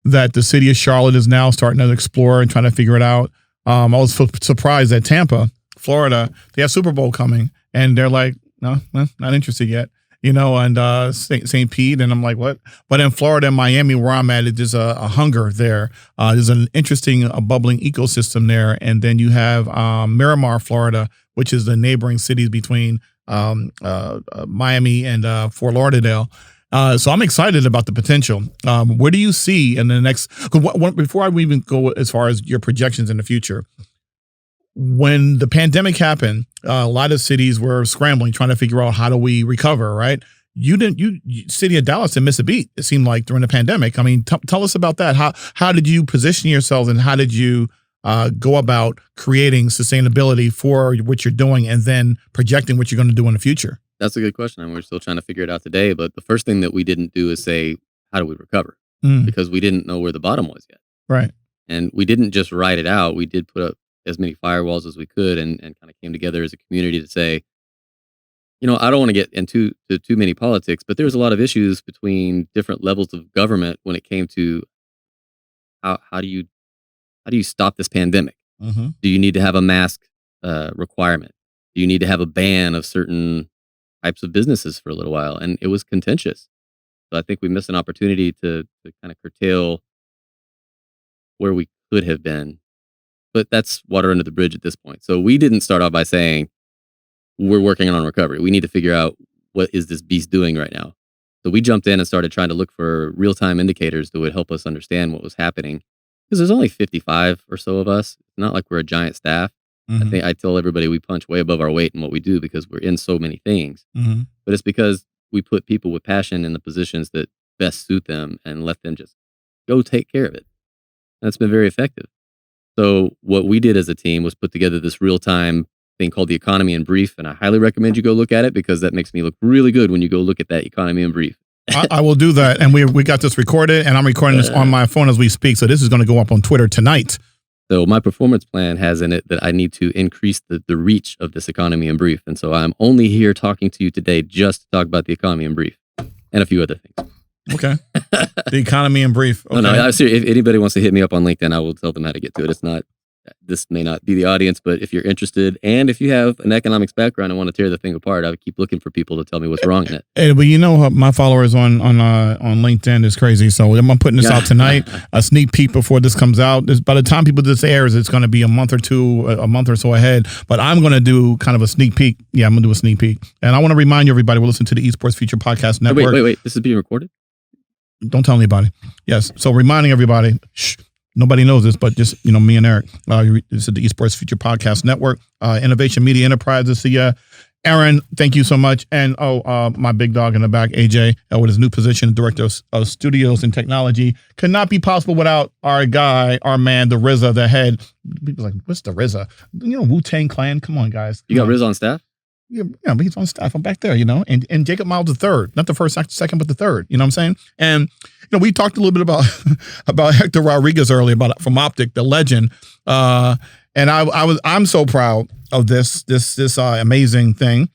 that the city of Charlotte is now starting to explore and trying to figure it out. I was surprised that Tampa, Florida, they have Super Bowl coming, and they're like, no, not interested yet. And St. Pete, and I'm like, what? But in Florida and Miami, where I'm at, there's a hunger there. There's an interesting bubbling ecosystem there. And then you have Miramar, Florida, which is the neighboring cities between Miami and Fort Lauderdale. So I'm excited about the potential. Where do you see in the next, before I even go as far as your projections in the future, when the pandemic happened, a lot of cities were scrambling, trying to figure out how do we recover, right? City of Dallas didn't miss a beat, it seemed like, during the pandemic. I mean, tell us about that. How did you position yourselves, and how did you go about creating sustainability for what you're doing and then projecting what you're going to do in the future? That's a good question, and we're still trying to figure it out today. But the first thing that we didn't do is say, how do we recover? Because we didn't know where the bottom was yet. Right. And we didn't just write it out. We did put up as many firewalls as we could, and kind of came together as a community to say, I don't want to get into too many politics, but there's a lot of issues between different levels of government when it came to how do you stop this pandemic? Do you need to have a mask requirement? Do you need to have a ban of certain types of businesses for a little while? And it was contentious. So I think we missed an opportunity to kind of curtail where we could have been. But that's water under the bridge at this point. So we didn't start off by saying, we're working on recovery. We need to figure out, what is this beast doing right now? So we jumped in and started trying to look for real-time indicators that would help us understand what was happening. Because there's only 55 or so of us. It's not like we're a giant staff. I think I tell everybody we punch way above our weight in what we do because we're in so many things. But it's because we put people with passion in the positions that best suit them and let them just go take care of it. And it's been very effective. So what we did as a team was put together this real-time thing called the Economy in Brief, and I highly recommend you go look at it because that makes me look really good when you go look at that Economy in Brief. I will do that, and we got this recorded, and I'm recording this on my phone as we speak, so this is going to go up on Twitter tonight. So my performance plan has in it that I need to increase the reach of this Economy in Brief, and so I'm only here talking to you today just to talk about the Economy in Brief and a few other things. Okay. The Economy in Brief. Okay. No, I'm serious. If anybody wants to hit me up on LinkedIn, I will tell them how to get to it. This may not be the audience, but if you're interested, and if you have an economics background and want to tear the thing apart, I would keep looking for people to tell me what's wrong in it. Hey, but my followers on LinkedIn is crazy. So I'm putting this out tonight, a sneak peek before this comes out. By the time people this airs, it's going to be a month or so ahead. But I'm going to do kind of a sneak peek. Yeah, I'm going to do a sneak peek. And I want to remind you, everybody, we're listening to the Esports Future Podcast Network. Wait. This is being recorded? Don't tell anybody. Yes. So reminding everybody, nobody knows this, but just, me and Eric. This is the Esports Future Podcast Network, Innovation Media Enterprises. Aaron, thank you so much. And my big dog in the back, AJ, with his new position, Director of Studios and Technology. Could not be possible without our guy, our man, the RZA, the head. People like, what's the RZA? Wu-Tang Clan. Come on, guys. You got RZA on staff? Yeah, but he's on staff. I'm back there, and Jacob Miles the third, not the first, second, but the third. You know what I'm saying? And we talked a little bit about Hector Rodriguez earlier, from OpTic, the legend. And I'm so proud of this amazing thing,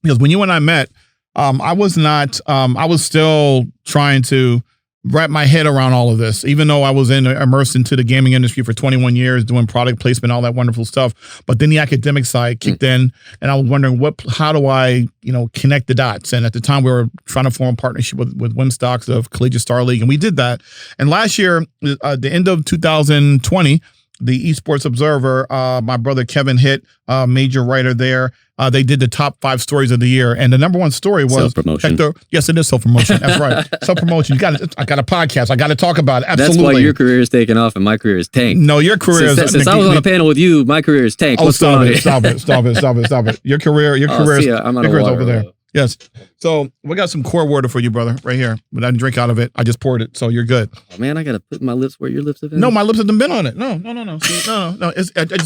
because when you and I met, I was still trying to wrap my head around all of this, even though I was immersed into the gaming industry for 21 years, doing product placement, all that wonderful stuff. But then the academic side kicked in, and I was wondering how do I, connect the dots? And at the time we were trying to form a partnership with Wimstocks of Collegiate Star League. And we did that. And last year, the end of 2020, the Esports Observer. My brother Kevin Hitt, major writer there. They did the top 5 stories of the year, and the number 1 story was self-promotion. Hector. Yes, it is self-promotion. That's right, self-promotion. I got a podcast. I got to talk about it. Absolutely. That's why your career is taking off and my career is tanked. No, your career since I was on a panel with you, my career is tanked. Oh, stop it. Your career is over there. Yes. So we got some core water for you, brother, right here. But I didn't drink out of it. I just poured it, so you're good. Oh, man, I gotta put my lips where your lips have been. No, my lips haven't been on it. No. See, no.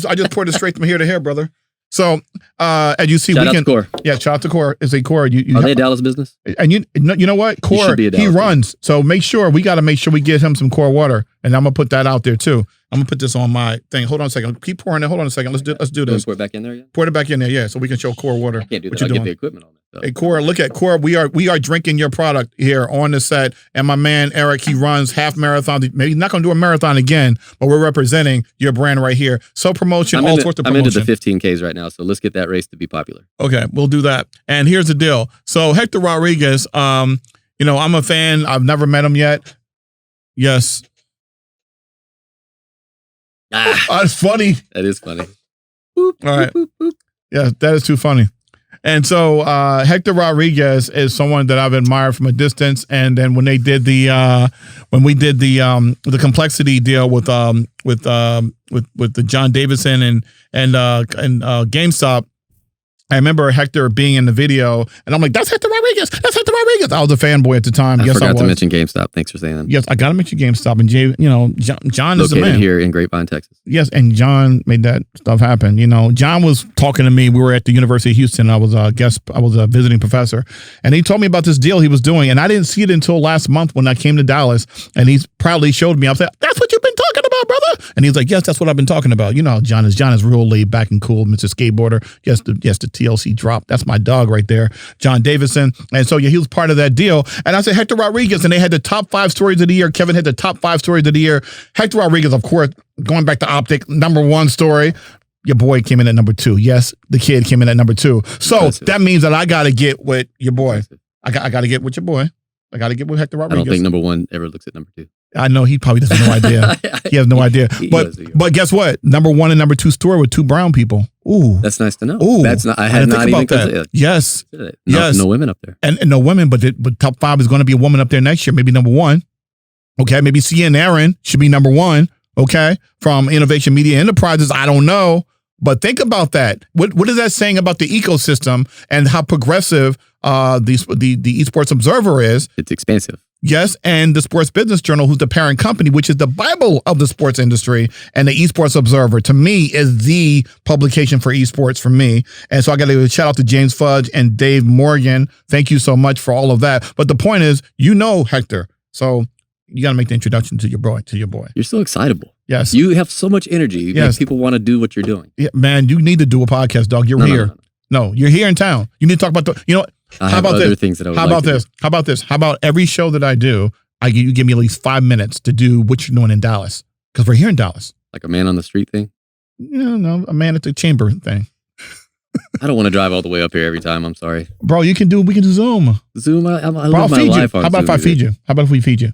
I just poured it straight from here to here, brother. So, as you see, shout out to Core. Yeah, shout out to Core. It's a Core. Are they a Dallas business? And you know what? Core, he runs. So we got to make sure we get him some Core water. And I'm going to put that out there too. I'm going to put this on my thing. Hold on a second. Keep pouring it. Hold on a second. Let's do this. Pour it back in there, yeah? Pour it back in there, yeah, so we can show Core water. I can't do that. I'll get the equipment on it. Hey, Core, look at Core. We are drinking your product here on the set. And my man, Eric, he runs half marathons. Maybe not going to do a marathon again, but we're representing your brand right here. So promotion, all sorts of promotion. I'm into the 15Ks right now, so let's get that race to be popular. Okay, we'll do that. And here's the deal. So Hector Rodriguez, I'm a fan. I've never met him yet. Yes. That's funny. That is funny. Boop, all right. Boop, boop, boop. Yeah, that is too funny. And so Hector Rodriguez is someone that I've admired from a distance. And then when we did the complexity deal with the John Davison and GameStop, I remember Hector being in the video, and I'm like, "That's Hector Rodriguez. That's Hector Rodriguez." I was a fanboy at the time. I forgot to mention GameStop. Thanks for saying that. Yes, I got to mention GameStop, and John is the man here in Grapevine, Texas. Yes, and John made that stuff happen. John was talking to me. We were at the University of Houston. I was a guest. I was a visiting professor, and he told me about this deal he was doing, and I didn't see it until last month when I came to Dallas, and he proudly showed me. I was like, "That's what you've been talking about, brother?" And he's like, "Yes, that's what I've been talking about." You know how John is. John is real laid back and cool, Mr. Skateboarder. Yes, the TLC drop. That's my dog right there, John Davison. And so, yeah, he was part of that deal. And I said, Hector Rodriguez, and they had the top 5 stories of the year. Kevin had the top 5 stories of the year. Hector Rodriguez, of course, going back to OpTic, number 1 story. Your boy came in at number 2. Yes, the kid came in at number 2. So that means that I got to get with your boy. I got to get with your boy. I got to get with Hector Rodriguez. I don't think number 1 ever looks at number 2. I know he probably doesn't have no idea. He has no idea. But guess what? Number 1 and number 2 story with 2 brown people. Ooh, that's nice to know. Ooh, that's not. I had not even considered. Yes, no women up there. And no women, but top 5 is going to be a woman up there next year. Maybe number 1. Okay, maybe Cian Aaron should be number 1. Okay, from Innovation Media Enterprises. I don't know, but think about that. What is that saying about the ecosystem and how progressive the Esports Observer is? It's expansive. Yes, and the Sports Business Journal, who's the parent company, which is the Bible of the sports industry, and the Esports Observer, to me, is the publication for esports for me. And so I got to give a shout out to James Fudge and Dave Morgan. Thank you so much for all of that. But the point is, Hector, so you got to make the introduction to your boy. You're so excitable. Yes. You have so much energy. You make people want to do what you're doing. Yeah, man, you need to do a podcast, dog. You're here. No, you're here in town. You need to talk about How about other things that I would How about this? How about this? How about every show that I do, you give me at least 5 minutes to do what you're doing in Dallas? Because we're here in Dallas. Like a man on the street thing? No, a man at the chamber thing. I don't want to drive all the way up here every time. I'm sorry. Bro, we can do Zoom. Zoom? I live my life on Zoom. How about if I feed you? How about if we feed you?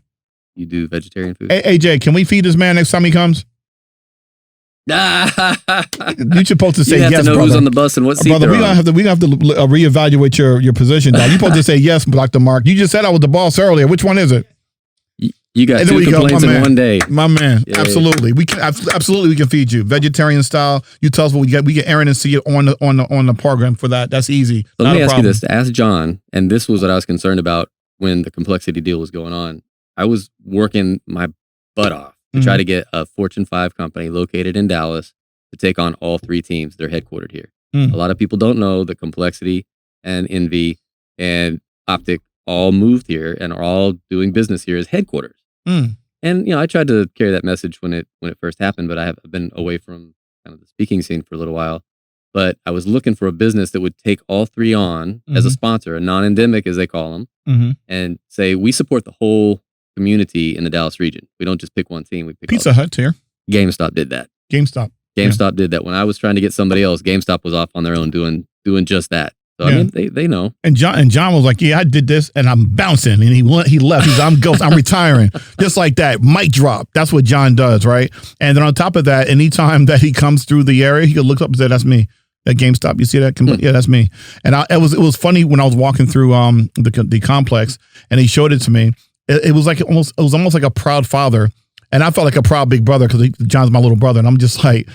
You do vegetarian food? Hey, AJ, can we feed this man next time he comes? You're supposed to say yes, brother. You have to know who's on the bus and what seat brother, they're we gonna have to reevaluate your position, dog. You're supposed to say yes, Dr. Marc. You just said I was the boss earlier. Which one is it? You got 2 complaints in one day. My man, yeah. Absolutely. We can we can feed you vegetarian style. You tell us what we get. We get Aaron and see it on the program for that. That's easy. So let me ask you this: ask John, and this was what I was concerned about when the complexity deal was going on. I was working my butt off to try to get a Fortune 5 company located in Dallas to take on all 3 teams. They're headquartered here. A lot of people don't know that Complexity and Envy and OpTic all moved here and are all doing business here as headquarters. And I tried to carry that message when it first happened, but I have been away from kind of the speaking scene for a little while. But I was looking for a business that would take all 3 on as a sponsor, a non-endemic as they call them, and say we support the whole community in the Dallas region. We don't just pick one team. We pick Pizza Hut here. GameStop did that. GameStop did that. When I was trying to get somebody else, GameStop was off on their own doing just that. So I mean, they know. And John was like, "Yeah, I did this, and I'm bouncing." And he left. He's like, "I'm ghost. I'm retiring." Just like that, mic drop. That's what John does, right? And then on top of that, anytime that he comes through the area, he could look up and say, "That's me." At GameStop, you see that? Yeah, that's me. And it was funny when I was walking through the complex, and he showed it to me. It was almost like a proud father, and I felt like a proud big brother because John's my little brother, and I'm just like,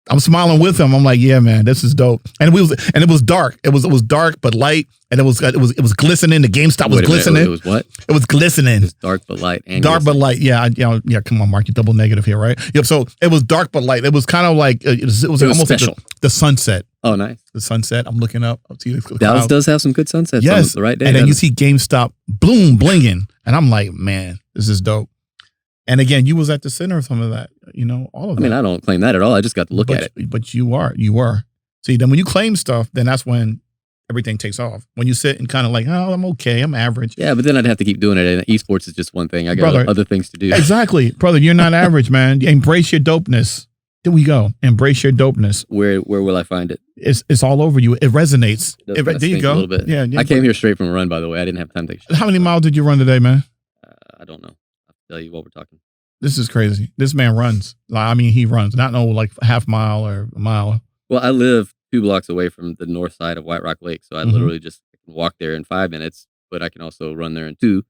I'm smiling with him. I'm like, yeah, man, this is dope. And it was dark. It was dark but light, and it was glistening. The GameStop was glistening. It was what? It was glistening. It's dark but light. And dark but light. Yeah, yeah. Come on, Marc, you double negative here, right? Yep. So it was dark but light. It was kind of like it was almost special. Like the sunset. Oh, nice. The sunset. I'm looking up. Dallas does have some good sunsets. Yes, on the right day. And then you see GameStop, boom, blinging, and I'm like, man, this is dope. And again, you was at the center of some of that, all of that. I mean, I don't claim that at all. I just got to look at it. But you were. See, then when you claim stuff, then that's when everything takes off. When you sit and kind of like, oh, I'm okay, I'm average. Yeah, but then I'd have to keep doing it. And esports is just one thing. I got other things to do. Exactly. Brother, you're not average, man. Embrace your dopeness. There we go. Embrace your dopeness. Where will I find it? It's all over you. It resonates. There you go. A little bit. Yeah, I came here straight from a run, by the way. I didn't have time to. How many miles did you run today, man? I don't know. I'll tell you what we're talking. This is crazy. This man runs. I mean, he runs. Not like half mile or a mile. Well, I live 2 blocks away from the north side of White Rock Lake, so I literally just walk there in 5 minutes. But I can also run there in 2.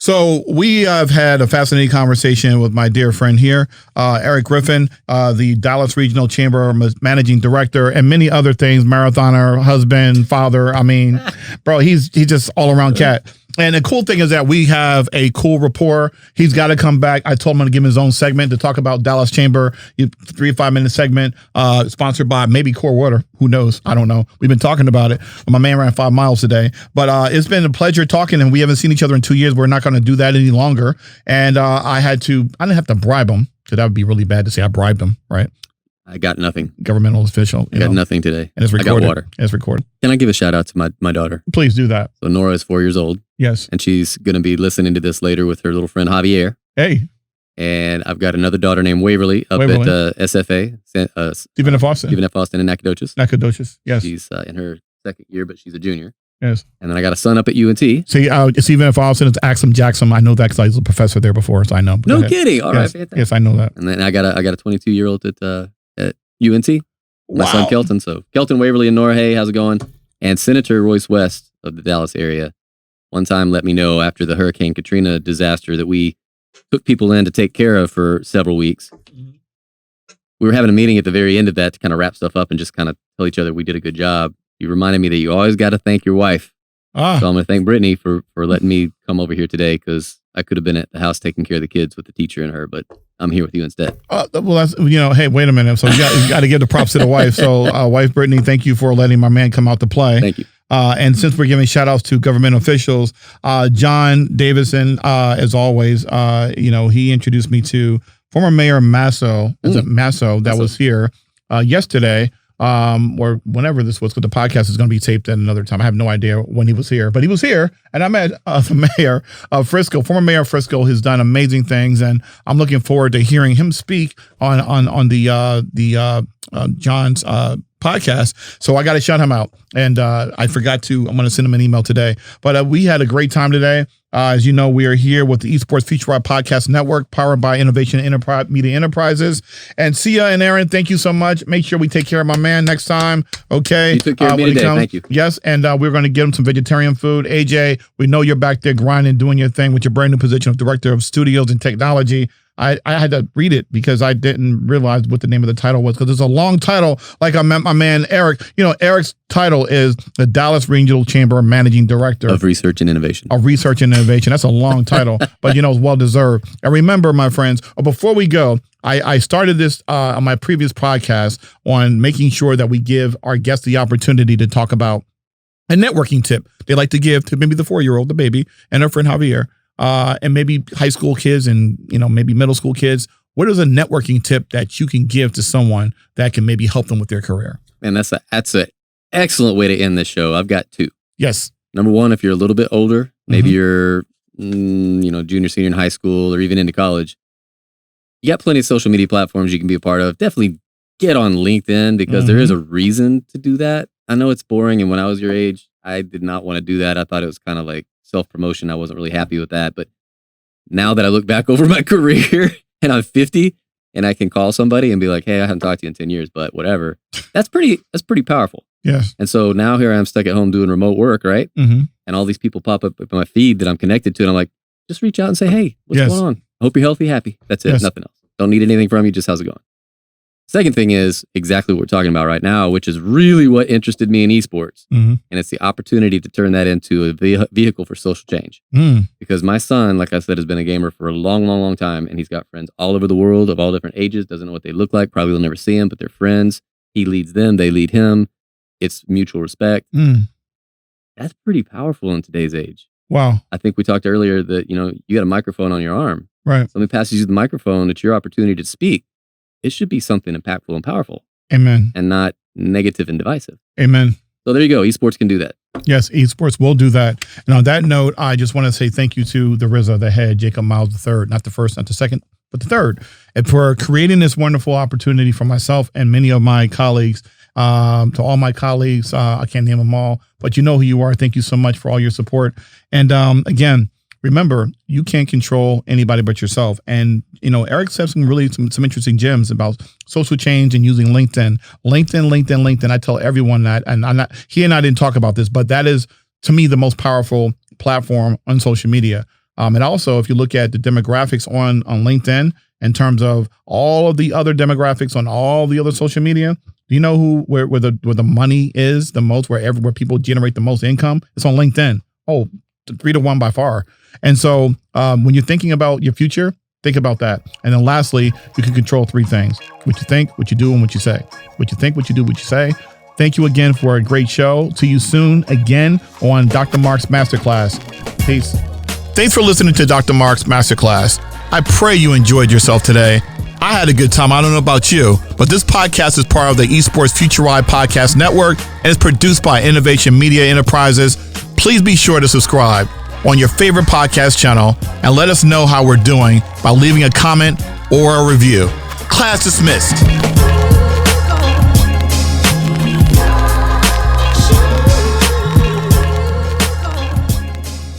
So we have had a fascinating conversation with my dear friend here, Eric Griffin, the Dallas Regional Chamber Managing Director, and many other things, marathoner, husband, father. I mean, bro, he's just all around cat. And the cool thing is that we have a cool rapport. He's got to come back. I told him to give him his own segment to talk about Dallas Chamber, 3 to 5 minute segment, sponsored by maybe Core Water. Who knows? I don't know. We've been talking about it. My man ran 5 miles today, but it's been a pleasure talking, and we haven't seen each other in 2 years. We're not going to do that any longer. And I didn't have to bribe him, because that would be really bad to say I bribed him, right? I got nothing. Governmental official. I got nothing today. And it's recorded. I got water. It's recorded. Can I give a shout out to my daughter? Please do that. So Nora is 4 years old. Yes. And she's going to be listening to this later with her little friend Javier. Hey. And I've got another daughter named Waverly up at SFA. Stephen F. Austin. Stephen F. Austin in Nacogdoches. Nacogdoches, yes. She's in her 2nd year, but she's a junior. Yes. And then I got a son up at UNT. See, Stephen F. Austin, it's Axum Jackson. I know that because I was a professor there before, so I know. No kidding. All right. Yes, I know that. And then I got a 22-year-old at UNT. My son Kelton. So Kelton, Waverly, and Nora, hey, how's it going? And Senator Royce West of the Dallas area one time let me know after the Hurricane Katrina disaster that we took people in to take care of for several weeks. We were having a meeting at the very end of that to kind of wrap stuff up and just kind of tell each other we did a good job. You reminded me that you always got to thank your wife. So I'm going to thank Brittany for letting me come over here today, because I could have been at the house taking care of the kids with the teacher and her, but I'm here with you instead. Well, that's, hey, wait a minute. So you got to give the props to the wife. So wife Brittany, thank you for letting my man come out to play. Thank you. And since we're giving shout outs to government officials, John Davison, as always, he introduced me to former Mayor Masso. Is it Masso that was here yesterday? Or whenever this was, because the podcast is going to be taped at another time. I have no idea when he was here, but he was here, and I met the mayor of Frisco, former mayor of Frisco, who's done amazing things, and I'm looking forward to hearing him speak on the John's podcast. So I got to shout him out, and I forgot to. I'm going to send him an email today, but we had a great time today. As you know, we are here with the Esports Future Ride Podcast Network, powered by Innovation Media Enterprises. And Sia and Aaron, thank you so much. Make sure we take care of my man next time. Okay. You took care of me today. Thank you. Yes. And we're going to get him some vegetarian food. AJ, we know you're back there grinding, doing your thing with your brand new position of Director of Studios and Technology. I had to read it because I didn't realize what the name of the title was, because it's a long title. Like I met my man, Eric. Eric's title is the Dallas Regional Chamber Managing Director of Research and Innovation. That's a long title, but it's well deserved. And remember, my friends, before we go, I started this on my previous podcast on making sure that we give our guests the opportunity to talk about a networking tip they like to give to maybe the 4-year-old, the baby, and her friend Javier. And maybe high school kids and, maybe middle school kids. What is a networking tip that you can give to someone that can maybe help them with their career? Man, that's an excellent way to end this show. I've got 2. Yes. Number 1, if you're a little bit older, maybe you're, junior, senior in high school or even into college, you got plenty of social media platforms you can be a part of. Definitely get on LinkedIn, because there is a reason to do that. I know it's boring. And when I was your age, I did not want to do that. I thought it was kind of like self-promotion. I wasn't really happy with that. But now that I look back over my career and I'm 50 and I can call somebody and be like, hey, I haven't talked to you in 10 years, but whatever. That's pretty powerful. Yes. And so now here I am stuck at home doing remote work, right? Mm-hmm. And all these people pop up in my feed that I'm connected to. And I'm like, just reach out and say, hey, what's Yes. going on? I hope you're healthy, happy. That's it. Yes. Nothing else. Don't need anything from you. Just how's it going? Second thing is exactly what we're talking about right now, which is really what interested me in esports. Mm-hmm. And it's the opportunity to turn that into a vehicle for social change. Because my son, like I said, has been a gamer for a long, long, long time. And he's got friends all over the world of all different ages, doesn't know what they look like, probably will never see them, but they're friends. He leads them, they lead him. It's mutual respect. That's pretty powerful in today's age. Wow. I think we talked earlier that, you got a microphone on your arm. Right. Somebody passes you the microphone. It's your opportunity to speak. It should be something impactful and powerful. Amen. And not negative and divisive. Amen. So there you go. Esports can do that. Yes, esports will do that. And on that note, I just want to say thank you to the RZA, the head, Jacob Miles III, not the first, not the second, but the third, and for creating this wonderful opportunity for myself and many of my colleagues. To all my colleagues, I can't name them all, but you know who you are. Thank you so much for all your support. And again, remember, you can't control anybody but yourself. And, Eric said some interesting gems about social change and using LinkedIn. LinkedIn. I tell everyone that, and he and I didn't talk about this, but that is, to me, the most powerful platform on social media. And also, if you look at the demographics on LinkedIn, in terms of all of the other demographics on all the other social media, do you know where the money is the most, where people generate the most income? It's on LinkedIn. 3-1 by far. And so when you're thinking about your future, think about that. And then lastly, you can control 3 things: what you think, what you do, and what you say. What you think, what you do, what you say. Thank you again for a great show. See you soon again on Dr. Marc's Masterclass. Peace. Thanks for listening to Dr. Marc's Masterclass. I pray you enjoyed yourself today. I had a good time. I don't know about you, but this podcast is part of the Esports Future Wide Podcast Network and is produced by Innovation Media Enterprises. Please be sure to subscribe on your favorite podcast channel and let us know how we're doing by leaving a comment or a review. Class dismissed.